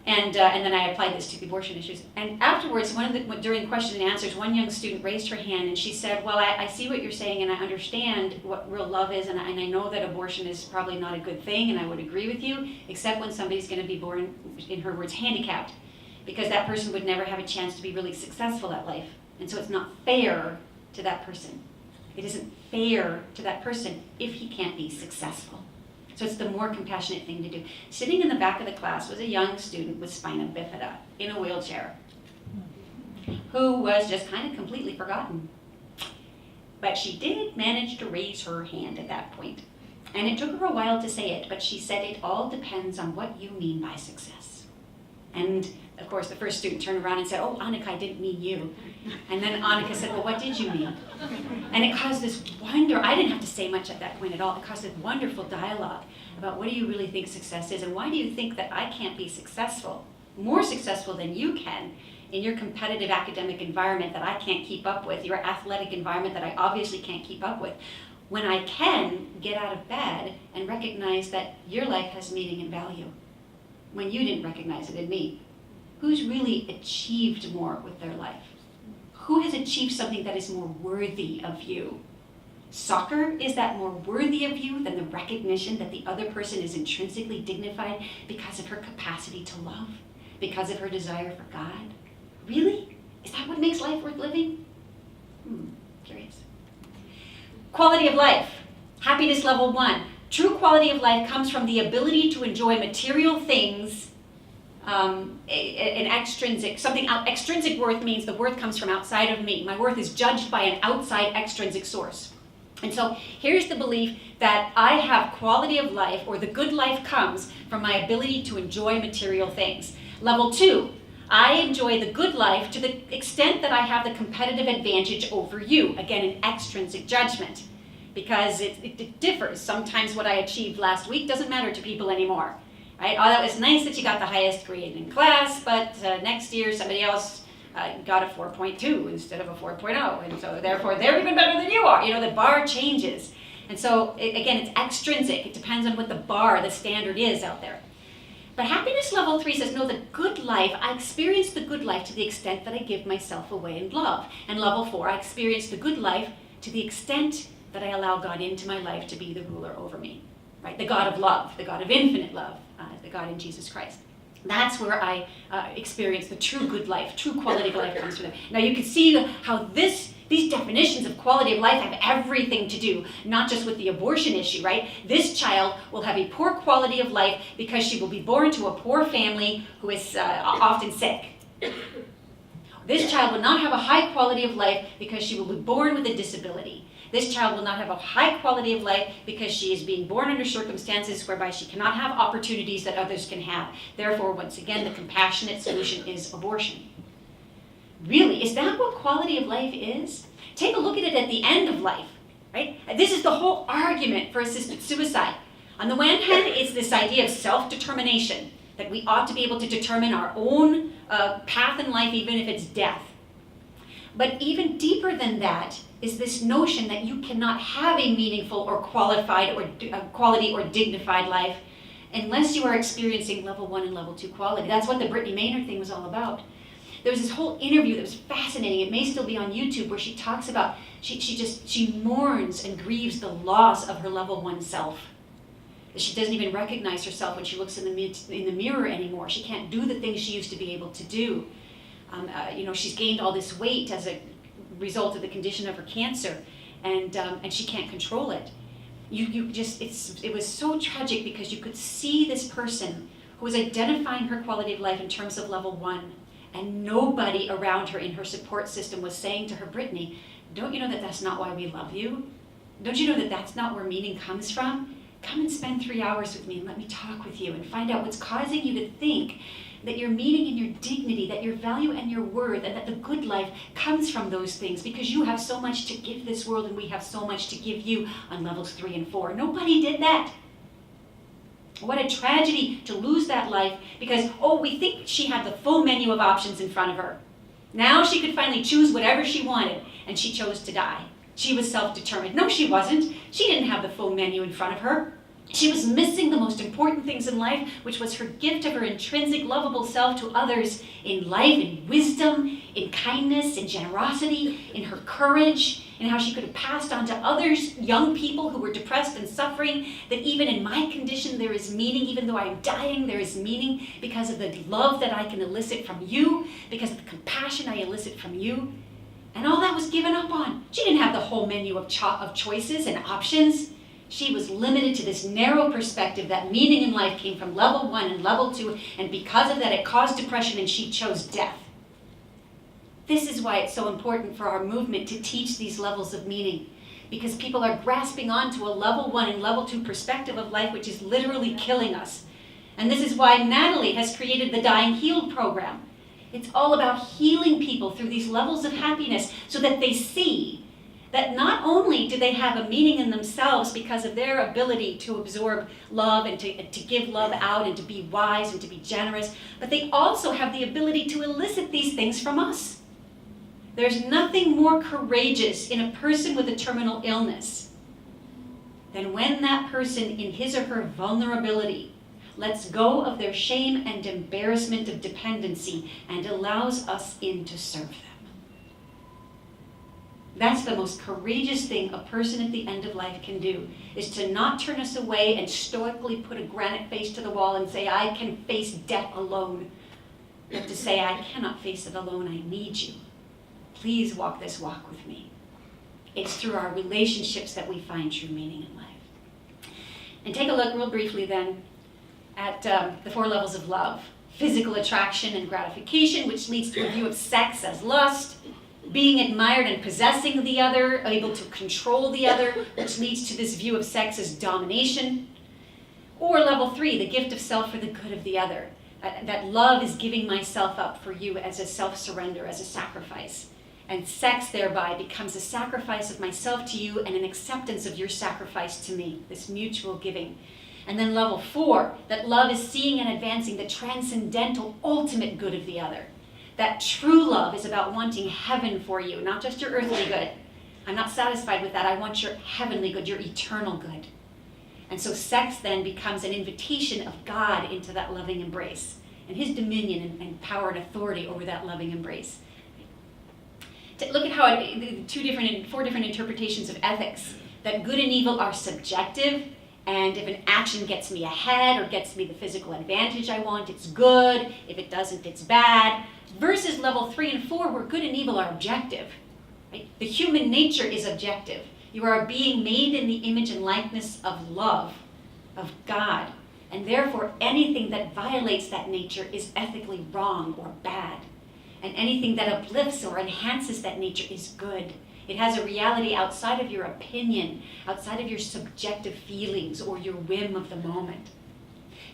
And then I applied this to the abortion issues. And afterwards, during question and answers, one young student raised her hand and she said, well, I see what you're saying, and I understand what real love is, and I know that abortion is probably not a good thing, and I would agree with you, except when somebody's going to be born, in her words, handicapped, because that person would never have a chance to be really successful at life. And so it's not fair to that person. It isn't fair to that person if he can't be successful. So it's the more compassionate thing to do. Sitting in the back of the class was a young student with spina bifida in a wheelchair who was just kind of completely forgotten. But she did manage to raise her hand at that point. And it took her a while to say it, but she said it all depends on what you mean by success. And of course, the first student turned around and said, oh, Annika, I didn't mean you. And then Annika said, well, what did you mean? And it caused this wonder. I didn't have to say much at that point at all. It caused this wonderful dialogue about what do you really think success is, and why do you think that I can't be successful, more successful than you can, in your competitive academic environment that I can't keep up with, your athletic environment that I obviously can't keep up with, when I can get out of bed and recognize that your life has meaning and value, when you didn't recognize it in me. Who's really achieved more with their life? Who has achieved something that is more worthy of you? Soccer, is that more worthy of you than the recognition that the other person is intrinsically dignified because of her capacity to love, because of her desire for God? Really? Is that what makes life worth living? Curious. Quality of life. Happiness level 1. True quality of life comes from the ability to enjoy material things. Extrinsic worth means the worth comes from outside of me. My worth is judged by an outside extrinsic source. And so here's the belief that I have quality of life, or the good life comes from my ability to enjoy material things. Level 2, I enjoy the good life to the extent that I have the competitive advantage over you. Again, an extrinsic judgment, because it differs. Sometimes what I achieved last week doesn't matter to people anymore. Right? Oh, that was nice that you got the highest grade in class, but next year somebody else got a 4.2 instead of a 4.0, and so therefore they're even better than you are. You know, the bar changes. And so, again, it's extrinsic. It depends on what the bar, the standard is out there. But happiness level 3 says, no, the good life, I experience the good life to the extent that I give myself away in love. And level 4, I experience the good life to the extent that I allow God into my life to be the ruler over me. Right? The God of love, the God of infinite love, the God in Jesus Christ. That's where I experience the true good life, true quality of life comes from them. Now you can see how these definitions of quality of life have everything to do, not just with the abortion issue, right? This child will have a poor quality of life because she will be born to a poor family who is often sick. This child will not have a high quality of life because she will be born with a disability. This child will not have a high quality of life because she is being born under circumstances whereby she cannot have opportunities that others can have. Therefore, once again, the compassionate solution is abortion. Really, is that what quality of life is? Take a look at it at the end of life, right? This is the whole argument for assisted suicide. On the one hand, it's this idea of self-determination, that we ought to be able to determine our own path in life, even if it's death. But even deeper than that is this notion that you cannot have a meaningful or qualified or quality or dignified life unless you are experiencing level 1 and level 2 quality. That's what the Brittany Maynard thing was all about. There was this whole interview that was fascinating. It may still be on YouTube, where she talks about, she mourns and grieves the loss of her level 1 self. She doesn't even recognize herself when she looks in the mirror anymore. She can't do the things she used to be able to do. She's gained all this weight as a result of the condition of her cancer, and she can't control it. It was so tragic, because you could see this person who was identifying her quality of life in terms of level 1, and nobody around her in her support system was saying to her, Brittany, don't you know that that's not why we love you? Don't you know that that's not where meaning comes from? Come and spend 3 hours with me and let me talk with you and find out what's causing you to think that your meaning and your dignity, that your value and your worth, and that the good life comes from those things, because you have so much to give this world and we have so much to give you on levels 3 and 4. Nobody did that. What a tragedy to lose that life, because, we think she had the full menu of options in front of her. Now she could finally choose whatever she wanted, and she chose to die. She was self-determined. No, she wasn't. She didn't have the full menu in front of her. She was missing the most important things in life, which was her gift of her intrinsic, lovable self to others in life, in wisdom, in kindness, in generosity, in her courage, and how she could have passed on to others, young people who were depressed and suffering, that even in my condition there is meaning. Even though I am dying, there is meaning because of the love that I can elicit from you, because of the compassion I elicit from you. And all that was given up on. She didn't have the whole menu of choices and options. She was limited to this narrow perspective that meaning in life came from level 1 and level 2, and because of that it caused depression, and she chose death. This is why it's so important for our movement to teach these levels of meaning, because people are grasping onto a level 1 and level 2 perspective of life, which is literally killing us. And this is why Natalie has created the Dying Healed program. It's all about healing people through these levels of happiness, so that they see that not only do they have a meaning in themselves because of their ability to absorb love and to give love out and to be wise and to be generous, but they also have the ability to elicit these things from us. There's nothing more courageous in a person with a terminal illness than when that person, in his or her vulnerability, lets go of their shame and embarrassment of dependency and allows us in to serve them. That's the most courageous thing a person at the end of life can do, is to not turn us away and stoically put a granite face to the wall and say, I can face death alone. But to say, I cannot face it alone, I need you. Please walk this walk with me. It's through our relationships that we find true meaning in life. And take a look real briefly then at the 4 levels of love. Physical attraction and gratification, which leads to a view of sex as lust. Being admired and possessing the other, able to control the other, which leads to this view of sex as domination. Or level 3, the gift of self for the good of the other. That love is giving myself up for you as a self-surrender, as a sacrifice. And sex thereby becomes a sacrifice of myself to you and an acceptance of your sacrifice to me, this mutual giving. And then level 4, that love is seeing and advancing the transcendental ultimate good of the other. That true love is about wanting heaven for you, not just your earthly good. I'm not satisfied with that. I want your heavenly good, your eternal good. And so sex then becomes an invitation of God into that loving embrace and his dominion and power and authority over that loving embrace. Look at how 4 different interpretations of ethics, that good and evil are subjective, and if an action gets me ahead or gets me the physical advantage I want, it's good. If it doesn't, it's bad. Versus level 3 and 4, where good and evil are objective. Right? The human nature is objective. You are being made in the image and likeness of love, of God, and therefore anything that violates that nature is ethically wrong or bad. And anything that uplifts or enhances that nature is good. It has a reality outside of your opinion, outside of your subjective feelings or your whim of the moment.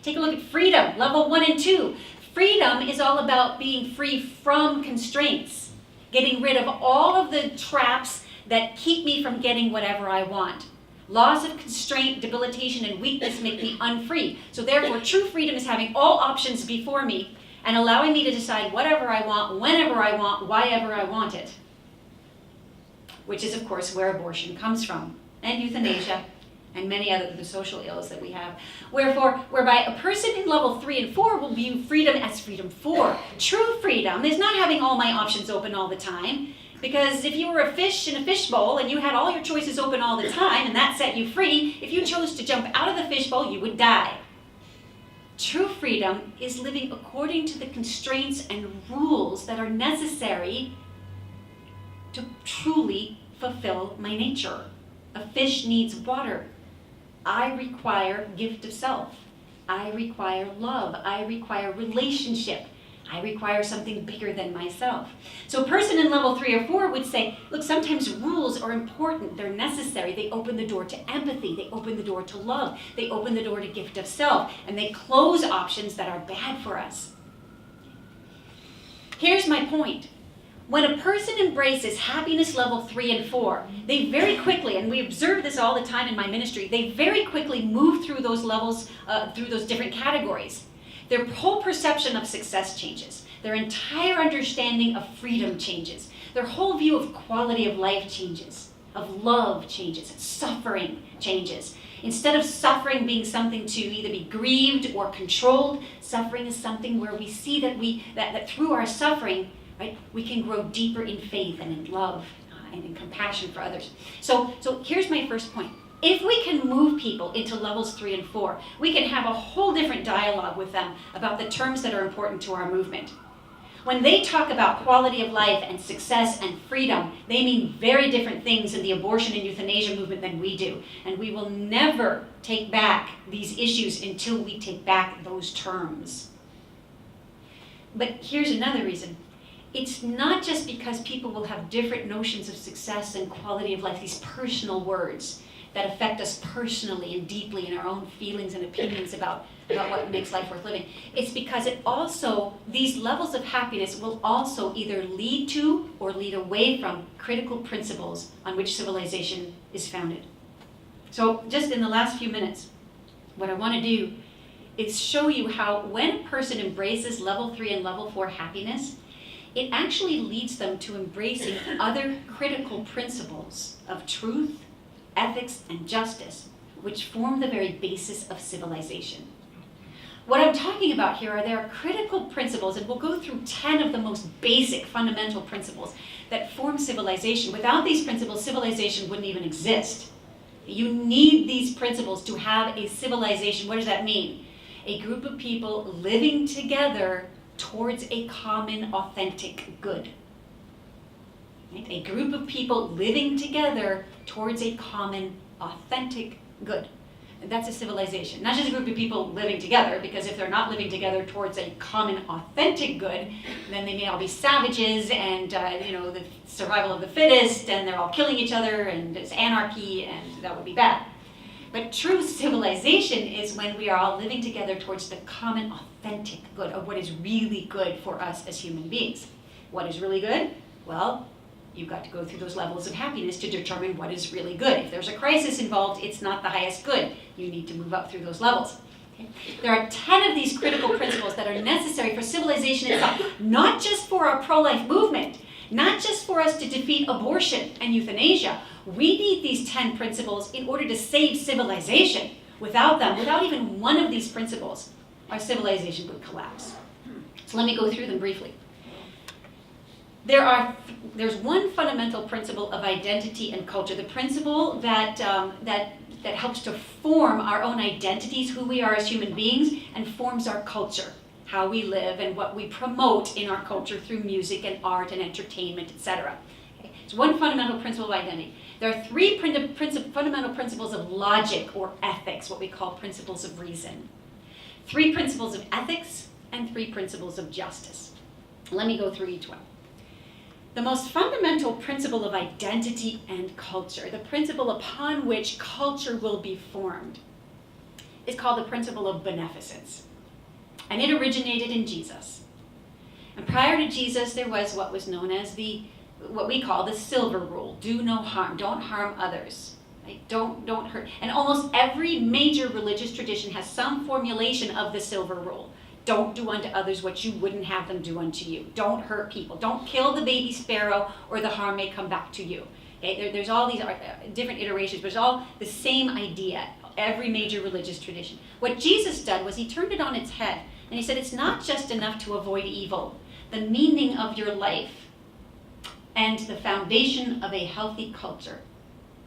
Take a look at freedom, level 1 and 2. Freedom is all about being free from constraints, getting rid of all of the traps that keep me from getting whatever I want. Laws of constraint, debilitation, and weakness make me unfree. So therefore, true freedom is having all options before me and allowing me to decide whatever I want, whenever I want, why ever I want it. Which is, of course, where abortion comes from, and euthanasia, and many other the social ills that we have. Whereby a person in level 3 and 4 will view freedom as freedom for. True freedom is not having all my options open all the time, because if you were a fish in a fishbowl and you had all your choices open all the time and that set you free, if you chose to jump out of the fishbowl, you would die. True freedom is living according to the constraints and rules that are necessary to truly fulfill my nature. A fish needs water. I require gift of self. I require love. I require relationship. I require something bigger than myself. So a person in level 3 or 4 would say, look, sometimes rules are important. They're necessary. They open the door to empathy. They open the door to love. They open the door to gift of self. And they close options that are bad for us. Here's my point. When a person embraces happiness level 3 and 4, they very quickly, and we observe this all the time in my ministry, they very quickly move through those levels, through those different categories. Their whole perception of success changes. Their entire understanding of freedom changes. Their whole view of quality of life changes, of love changes, suffering changes. Instead of suffering being something to either be grieved or controlled, suffering is something where we see that through our suffering, right, we can grow deeper in faith and in love and in compassion for others. So here's my first point. If we can move people into levels 3 and 4, we can have a whole different dialogue with them about the terms that are important to our movement. When they talk about quality of life and success and freedom, they mean very different things in the abortion and euthanasia movement than we do. And we will never take back these issues until we take back those terms. But here's another reason. It's not just because people will have different notions of success and quality of life, these personal words that affect us personally and deeply in our own feelings and opinions about what makes life worth living. It's because these levels of happiness will also either lead to or lead away from critical principles on which civilization is founded. So just in the last few minutes, what I want to do is show you how when a person embraces level 3 and level 4 happiness, it actually leads them to embracing other critical principles of truth, ethics, and justice, which form the very basis of civilization. What I'm talking about here there are critical principles, and we'll go through 10 of the most basic fundamental principles that form civilization. Without these principles, civilization wouldn't even exist. You need these principles to have a civilization. What does that mean? A group of people living together towards a common, authentic good. Right? A group of people living together towards a common, authentic good. And that's a civilization. Not just a group of people living together, because if they're not living together towards a common, authentic good, then they may all be savages and, the survival of the fittest, and they're all killing each other, and it's anarchy, and that would be bad. But true civilization is when we are all living together towards the common, authentic good of what is really good for us as human beings. What is really good? Well, you've got to go through those levels of happiness to determine what is really good. If there's a crisis involved, it's not the highest good. You need to move up through those levels. Okay? There are 10 of these critical principles that are necessary for civilization itself, not just for our pro-life movement, not just for us to defeat abortion and euthanasia. We need these 10 principles in order to save civilization. Without them, without even one of these principles, our civilization would collapse. So let me go through them briefly. There's one fundamental principle of identity and culture, the principle that helps to form our own identities, who we are as human beings, and forms our culture, how we live and what we promote in our culture through music and art and entertainment, etc. Okay? It's one fundamental principle of identity. There are 3 fundamental principles of logic or ethics, what we call principles of reason. 3 principles of ethics and 3 principles of justice. Let me go through each one. The most fundamental principle of identity and culture, the principle upon which culture will be formed, is called the principle of beneficence. And it originated in Jesus. And prior to Jesus, there was what was known as what we call the silver rule. Do no harm. Don't harm others. Right? Don't hurt. And almost every major religious tradition has some formulation of the silver rule. Don't do unto others what you wouldn't have them do unto you. Don't hurt people. Don't kill the baby sparrow or the harm may come back to you. Okay? There's all these different iterations, but it's all the same idea, every major religious tradition. What Jesus did was he turned it on its head, and he said it's not just enough to avoid evil. The meaning of your life and the foundation of a healthy culture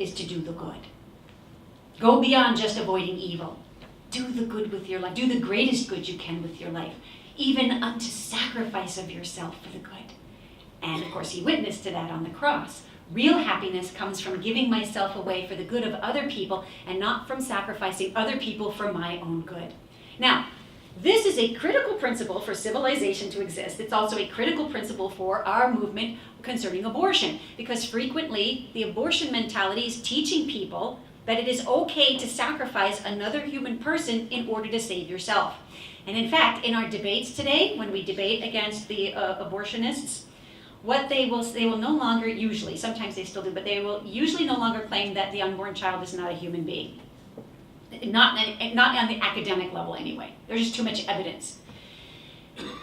is to do the good. Go beyond just avoiding evil. Do the good with your life. Do the greatest good you can with your life, even unto sacrifice of yourself for the good. And of course, he witnessed to that on the cross. Real happiness comes from giving myself away for the good of other people and not from sacrificing other people for my own good. Now, this is a critical principle for civilization to exist. It's also a critical principle for our movement concerning abortion, because frequently the abortion mentality is teaching people that it is okay to sacrifice another human person in order to save yourself. And in fact, in our debates today, when we debate against the abortionists, what they will no longer usually, sometimes they still do, but they will usually no longer claim that the unborn child is not a human being. Not on the academic level anyway. There's just too much evidence.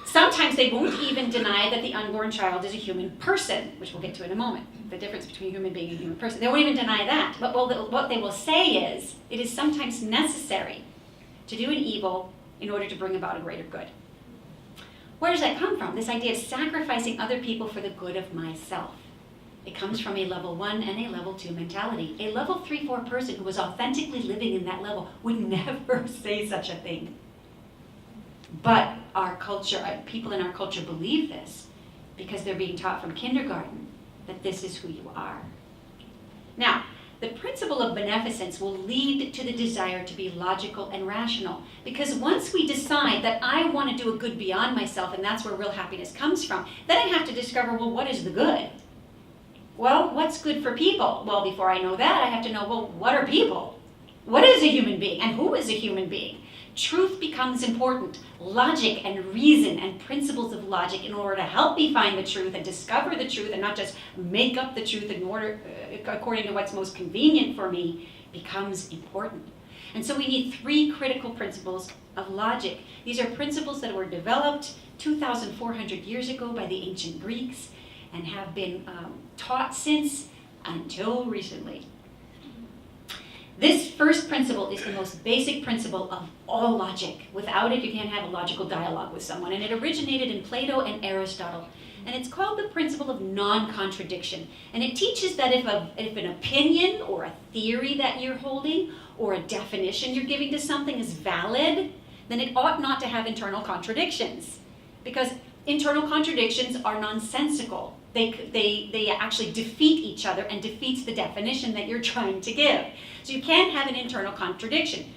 Sometimes they won't even deny that the unborn child is a human person, which we'll get to in a moment, the difference between a human being and a human person. They won't even deny that. But what they will say is, it is sometimes necessary to do an evil in order to bring about a greater good. Where does that come from? This idea of sacrificing other people for the good of myself. It comes from a level 1 and a level 2 mentality. A level 3-4 person who was authentically living in that level would never say such a thing. But our culture, people in our culture believe this because they're being taught from kindergarten that this is who you are. Now, the principle of beneficence will lead to the desire to be logical and rational, because once we decide that I want to do a good beyond myself, and that's where real happiness comes from, then I have to discover, well, what is the good? Well, what's good for people? Well, before I know that, I have to know, well, what are people? What is a human being? And who is a human being? Truth becomes important. Logic and reason and principles of logic in order to help me find the truth and discover the truth and not just make up the truth in order, according to what's most convenient for me, becomes important. And so we need 3 critical principles of logic. These are principles that were developed 2,400 years ago by the ancient Greeks and have been taught since until recently. This first principle is the most basic principle of all logic. Without it, you can't have a logical dialogue with someone. And it originated in Plato and Aristotle. And it's called the principle of non-contradiction. And it teaches that if an opinion or a theory that you're holding or a definition you're giving to something is valid, then it ought not to have internal contradictions. Because internal contradictions are nonsensical. They actually defeat each other and defeats the definition that you're trying to give. So you can't have an internal contradiction.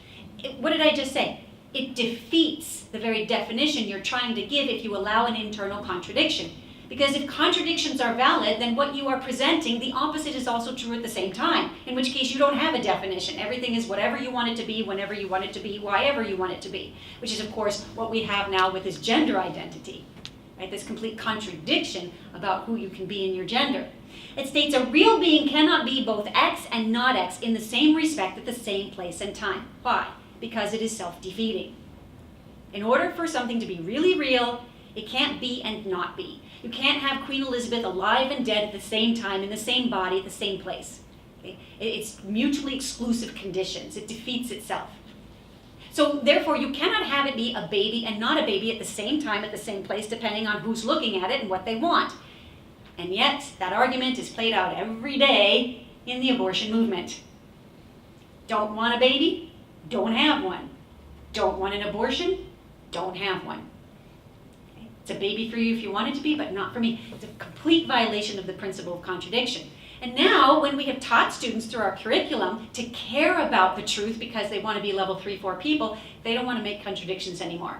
What did I just say? It defeats the very definition you're trying to give if you allow an internal contradiction. Because if contradictions are valid, then what you are presenting, the opposite is also true at the same time, in which case you don't have a definition. Everything is whatever you want it to be, whenever you want it to be, whyever you want it to be, which is, of course, what we have now with this gender identity, right? This complete contradiction about who you can be in your gender. It states a real being cannot be both X and not X in the same respect at the same place and time. Why? Because it is self-defeating. In order for something to be really real, it can't be and not be. You can't have Queen Elizabeth alive and dead at the same time, in the same body, at the same place. Okay? It's mutually exclusive conditions. It defeats itself. So therefore, you cannot have it be a baby and not a baby at the same time, at the same place, depending on who's looking at it and what they want. And yet, that argument is played out every day in the abortion movement. Don't want a baby? Don't have one. Don't want an abortion? Don't have one. It's a baby for you if you want it to be, but not for me. It's a complete violation of the principle of contradiction. And now, when we have taught students through our curriculum to care about the truth because they want to be level 3, 4 people, they don't want to make contradictions anymore.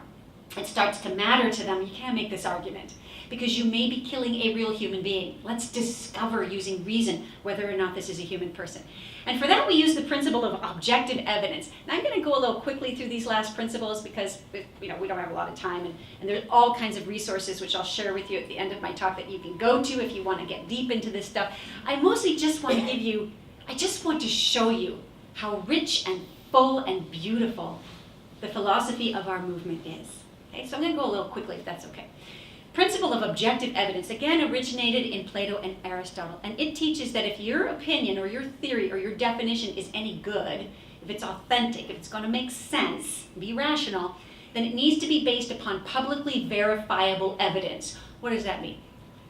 It starts to matter to them. You can't make this argument because you may be killing a real human being. Let's discover using reason whether or not this is a human person. And for that, we use the principle of objective evidence. Now, I'm going to go a little quickly through these last principles because we don't have a lot of time, and there's all kinds of resources which I'll share with you at the end of my talk that you can go to if you want to get deep into this stuff. I mostly just want to show you how rich and full and beautiful the philosophy of our movement is. Okay, so I'm going to go a little quickly if that's okay. Principle of objective evidence, again, originated in Plato and Aristotle, and it teaches that if your opinion or your theory or your definition is any good, if it's authentic, if it's going to make sense, be rational, then it needs to be based upon publicly verifiable evidence. What does that mean?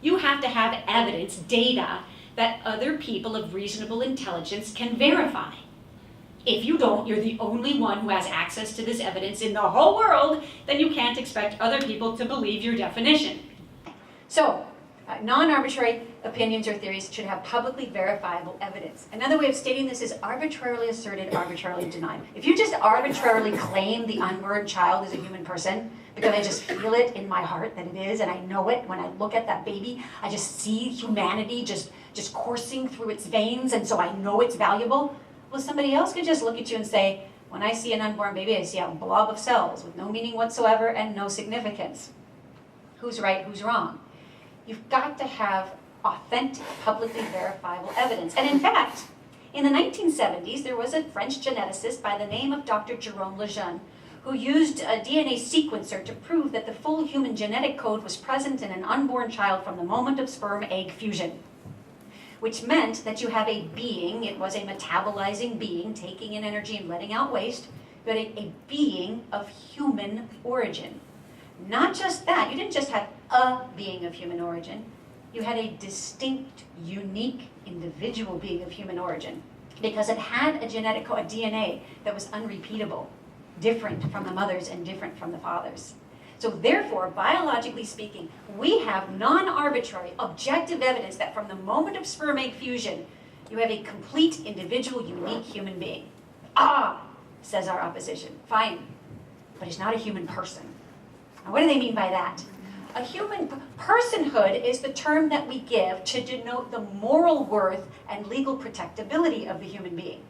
You have to have evidence, data, that other people of reasonable intelligence can verify. If you don't, you're the only one who has access to this evidence in the whole world, then you can't expect other people to believe your definition. So, non-arbitrary opinions or theories should have publicly verifiable evidence. Another way of stating this is arbitrarily asserted, arbitrarily denied. If you just arbitrarily claim the unborn child is a human person, because I just feel it in my heart that it is, and I know it when I look at that baby, I just see humanity just coursing through its veins, and so I know it's valuable. Well, somebody else could just look at you and say, when I see an unborn baby, I see a blob of cells with no meaning whatsoever and no significance. Who's right, who's wrong? You've got to have authentic, publicly verifiable evidence. And in fact, in the 1970s, there was a French geneticist by the name of Dr. Jerome Lejeune who used a DNA sequencer to prove that the full human genetic code was present in an unborn child from the moment of sperm-egg fusion, which meant that you have a being, it was a metabolizing being, taking in energy and letting out waste, but a being of human origin. Not just that, you didn't just have a being of human origin, you had a distinct, unique, individual being of human origin, because it had a genetic code, a DNA that was unrepeatable, different from the mothers and different from the fathers. So therefore, biologically speaking, we have non-arbitrary, objective evidence that from the moment of sperm-egg fusion, you have a complete, individual, unique human being. Ah, says our opposition. Fine, but he's not a human person. Now, what do they mean by that? A human personhood is the term that we give to denote the moral worth and legal protectability of the human being.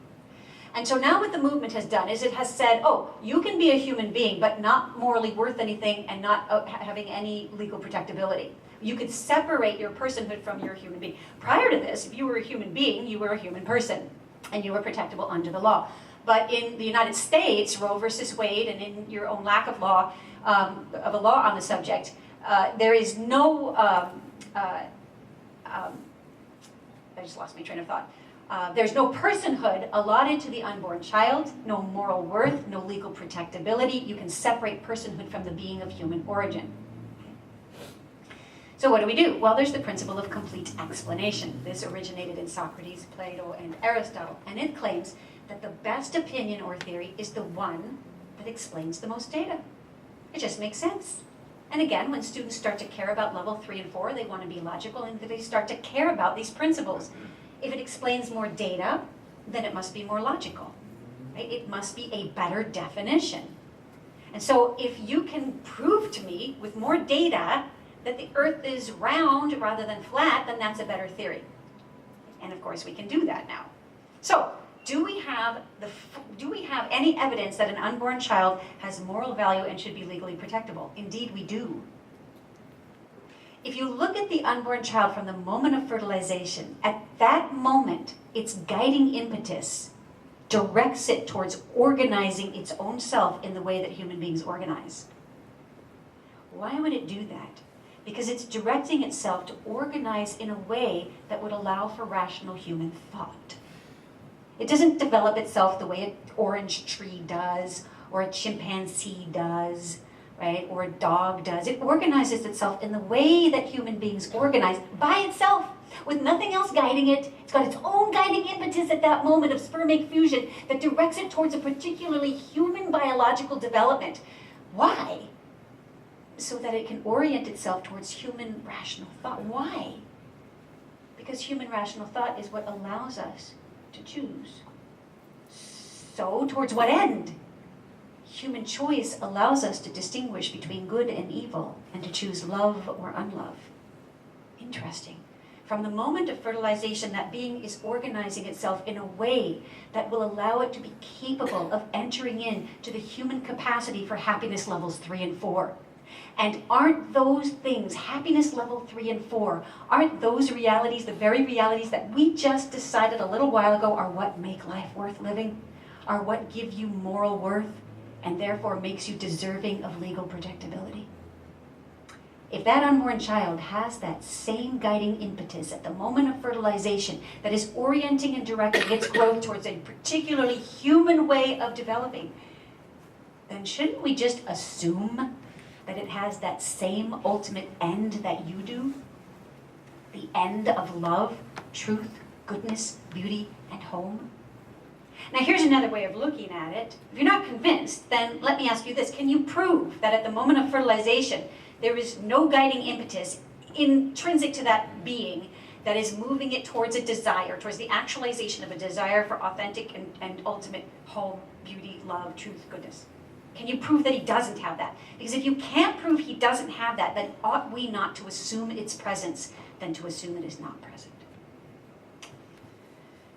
And so now what the movement has done is it has said, oh, you can be a human being, but not morally worth anything and not having any legal protectability. You could separate your personhood from your human being. Prior to this, if you were a human being, you were a human person, and you were protectable under the law. But in the United States, Roe versus Wade, and in your own lack of law, of a law on the subject, there is no, I just lost my train of thought. There's no personhood allotted to the unborn child, no moral worth, no legal protectability. You can separate personhood from the being of human origin. So what do? Well, there's the principle of complete explanation. This originated in Socrates, Plato, and Aristotle, and it claims that the best opinion or theory is the one that explains the most data. It just makes sense. And again, when students start to care about level 3 and 4, they want to be logical and they start to care about these principles. If it explains more data, then it must be more logical. Right? It must be a better definition. And so if you can prove to me with more data that the earth is round rather than flat, then that's a better theory. And of course we can do that now. So, do we have any evidence that an unborn child has moral value and should be legally protectable? Indeed we do. If you look at the unborn child from the moment of fertilization, at that moment, its guiding impetus directs it towards organizing its own self in the way that human beings organize. Why would it do that? Because it's directing itself to organize in a way that would allow for rational human thought. It doesn't develop itself the way an orange tree does, or a chimpanzee does, right? Or a dog does. It organizes itself in the way that human beings organize by itself, with nothing else guiding it. It's got its own guiding impetus at that moment of spermic fusion that directs it towards a particularly human biological development. Why? So that it can orient itself towards human rational thought. Why? Because human rational thought is what allows us to choose. So, towards what end? Human choice allows us to distinguish between good and evil and to choose love or unlove. Interesting. From the moment of fertilization, that being is organizing itself in a way that will allow it to be capable of entering into the human capacity for happiness levels 3 and 4. And aren't those things, happiness level 3 and 4, aren't those realities, the very realities that we just decided a little while ago are what make life worth living, are what give you moral worth, and therefore makes you deserving of legal protectability? If that unborn child has that same guiding impetus at the moment of fertilization that is orienting and directing its growth towards a particularly human way of developing, then shouldn't we just assume that it has that same ultimate end that you do? The end of love, truth, goodness, beauty, and home? Now here's another way of looking at it. If you're not convinced, then let me ask you this. Can you prove that at the moment of fertilization, there is no guiding impetus intrinsic to that being that is moving it towards a desire, towards the actualization of a desire for authentic and ultimate home, beauty, love, truth, goodness? Can you prove that he doesn't have that? Because if you can't prove he doesn't have that, then ought we not to assume its presence than to assume it is not present?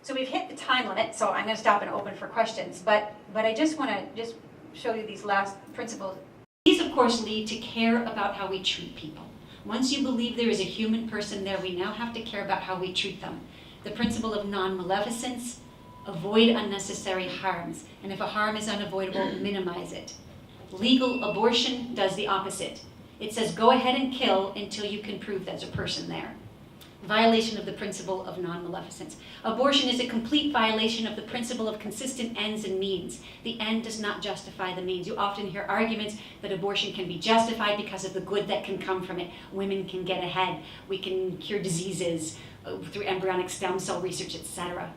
So we've hit the time limit, so I'm going to stop and open for questions. But I just want to show you these last principles. These, of course, lead to care about how we treat people. Once you believe there is a human person there, we now have to care about how we treat them. The principle of non-maleficence: avoid unnecessary harms. And if a harm is unavoidable, minimize it. Legal abortion does the opposite. It says go ahead and kill until you can prove there's a person there. Violation of the principle of non-maleficence. Abortion is a complete violation of the principle of consistent ends and means. The end does not justify the means. You often hear arguments that abortion can be justified because of the good that can come from it. Women can get ahead. We can cure diseases through embryonic stem cell research, etc.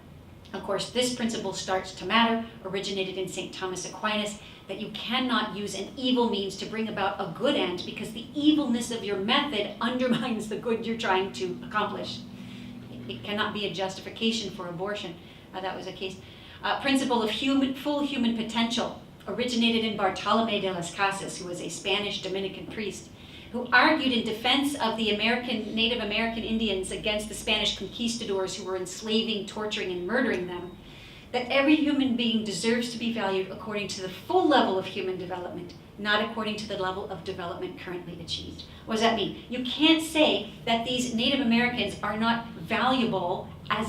Of course, this principle starts to matter, originated in St. Thomas Aquinas, that you cannot use an evil means to bring about a good end because the evilness of your method undermines the good you're trying to accomplish. It cannot be a justification for abortion. That was a case. Principle of full human potential, originated in Bartolomé de las Casas, who was a Spanish Dominican priest, who argued in defense of the Native American Indians against the Spanish conquistadors who were enslaving, torturing, and murdering them, that every human being deserves to be valued according to the full level of human development, not according to the level of development currently achieved. What does that mean? You can't say that these Native Americans are not valuable as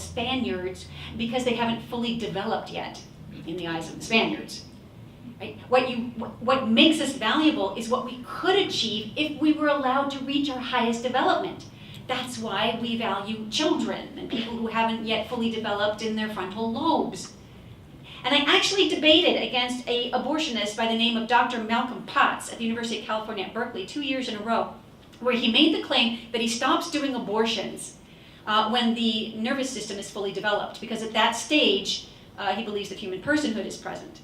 Spaniards because they haven't fully developed yet in the eyes of the Spaniards. Right? What makes us valuable is what we could achieve if we were allowed to reach our highest development. That's why we value children and people who haven't yet fully developed in their frontal lobes. And I actually debated against an abortionist by the name of Dr. Malcolm Potts at the University of California at Berkeley 2 years in a row, where he made the claim that he stops doing abortions when the nervous system is fully developed, because at that stage, he believes that human personhood is present.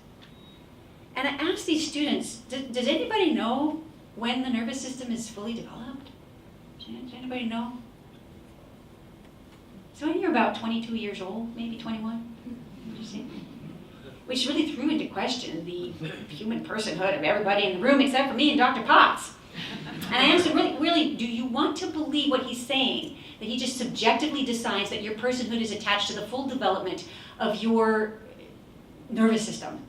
And I asked these students, does anybody know when the nervous system is fully developed? Does anybody know? So when you're about 22 years old, maybe 21, which really threw into question the human personhood of everybody in the room except for me and Dr. Potts. And I asked him, really, do you want to believe what he's saying? That he just subjectively decides that your personhood is attached to the full development of your nervous system?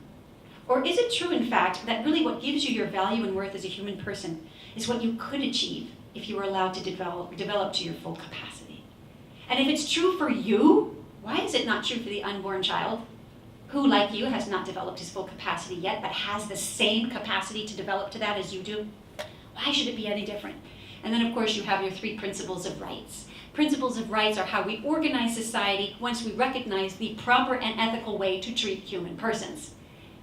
Or is it true, in fact, that really what gives you your value and worth as a human person is what you could achieve if you were allowed to develop to your full capacity? And if it's true for you, why is it not true for the unborn child who, like you, has not developed his full capacity yet, but has the same capacity to develop to that as you do? Why should it be any different? And then, of course, you have your 3 principles of rights. Principles of rights are how we organize society once we recognize the proper and ethical way to treat human persons.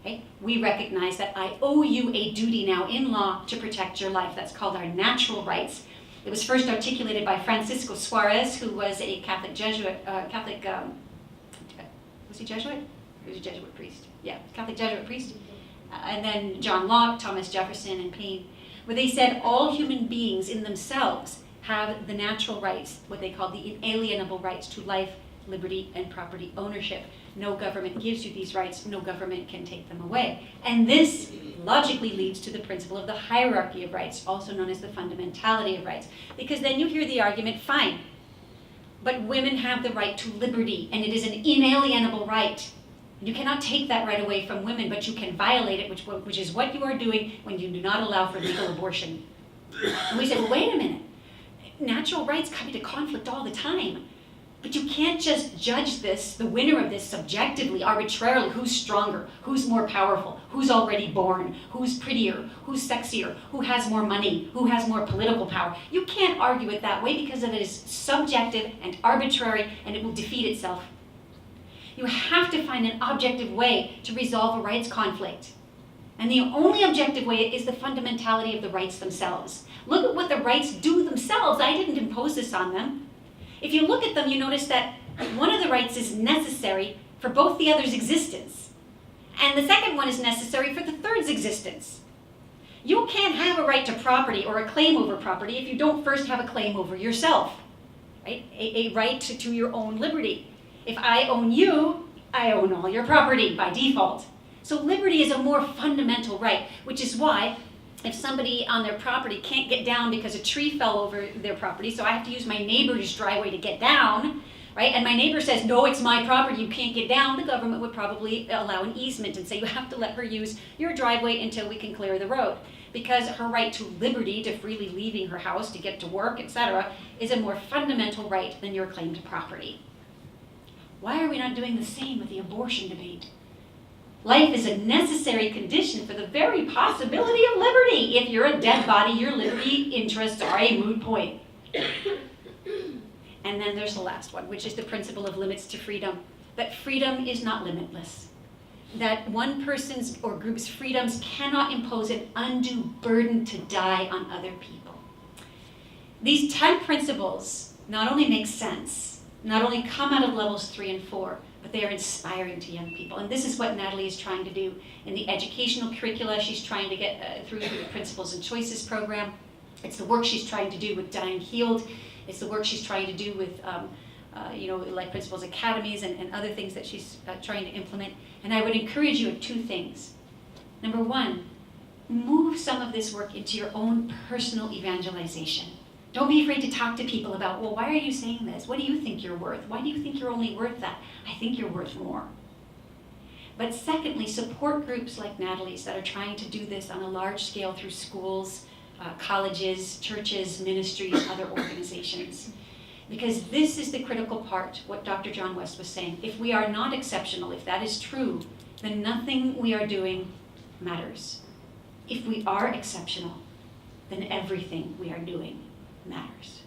Okay? We recognize that I owe you a duty now in law to protect your life. That's called our natural rights. It was first articulated by Francisco Suarez, who was a Catholic Jesuit, was he Jesuit? He was a Jesuit priest. Yeah, Catholic Jesuit priest. And then John Locke, Thomas Jefferson, and Paine, where they said all human beings in themselves have the natural rights, what they call the inalienable rights to life, liberty, and property ownership. No government gives you these rights, no government can take them away. And this logically leads to the principle of the hierarchy of rights, also known as the fundamentality of rights. Because then you hear the argument, fine, but women have the right to liberty, and it is an inalienable right. You cannot take that right away from women, but you can violate it, which is what you are doing when you do not allow for legal abortion. And we say, well, wait a minute. Natural rights come into conflict all the time. But you can't just judge this, the winner of this, subjectively, arbitrarily. Who's stronger? Who's more powerful? Who's already born? Who's prettier? Who's sexier? Who has more money? Who has more political power? You can't argue it that way because it is subjective and arbitrary, and it will defeat itself. You have to find an objective way to resolve a rights conflict. And the only objective way is the fundamentality of the rights themselves. Look at what the rights do themselves. I didn't impose this on them. If you look at them, you notice that one of the rights is necessary for both the other's existence. And the second one is necessary for the third's existence. You can't have a right to property or a claim over property if you don't first have a claim over yourself, right? A right to your own liberty. If I own you, I own all your property by default. So liberty is a more fundamental right, which is why if somebody on their property can't get down because a tree fell over their property, so I have to use my neighbor's driveway to get down, right? And my neighbor says, no, it's my property, you can't get down, the government would probably allow an easement and say, you have to let her use your driveway until we can clear the road. Because her right to liberty, to freely leaving her house to get to work, etc., is a more fundamental right than your claim to property. Why are we not doing the same with the abortion debate? Life is a necessary condition for the very possibility of liberty. If you're a dead body, your liberty interests are a moot point. And then there's the last one, which is the principle of limits to freedom. That freedom is not limitless. That one person's or group's freedoms cannot impose an undue burden to die on other people. These 10 principles not only make sense, not only come out of levels 3 and 4, but they are inspiring to young people. And this is what Natalie is trying to do in the educational curricula. She's trying to get through the Principles and Choices program. It's the work she's trying to do with Dying Healed. It's the work she's trying to do with like Principles Academies and other things that she's trying to implement. And I would encourage you in 2 things. Number 1, move some of this work into your own personal evangelization. Don't be afraid to talk to people about, well, why are you saying this? What do you think you're worth? Why do you think you're only worth that? I think you're worth more. But secondly, support groups like Natalie's that are trying to do this on a large scale through schools, colleges, churches, ministries, other organizations. Because this is the critical part, what Dr. John West was saying. If we are not exceptional, if that is true, then nothing we are doing matters. If we are exceptional, then everything we are doing matters.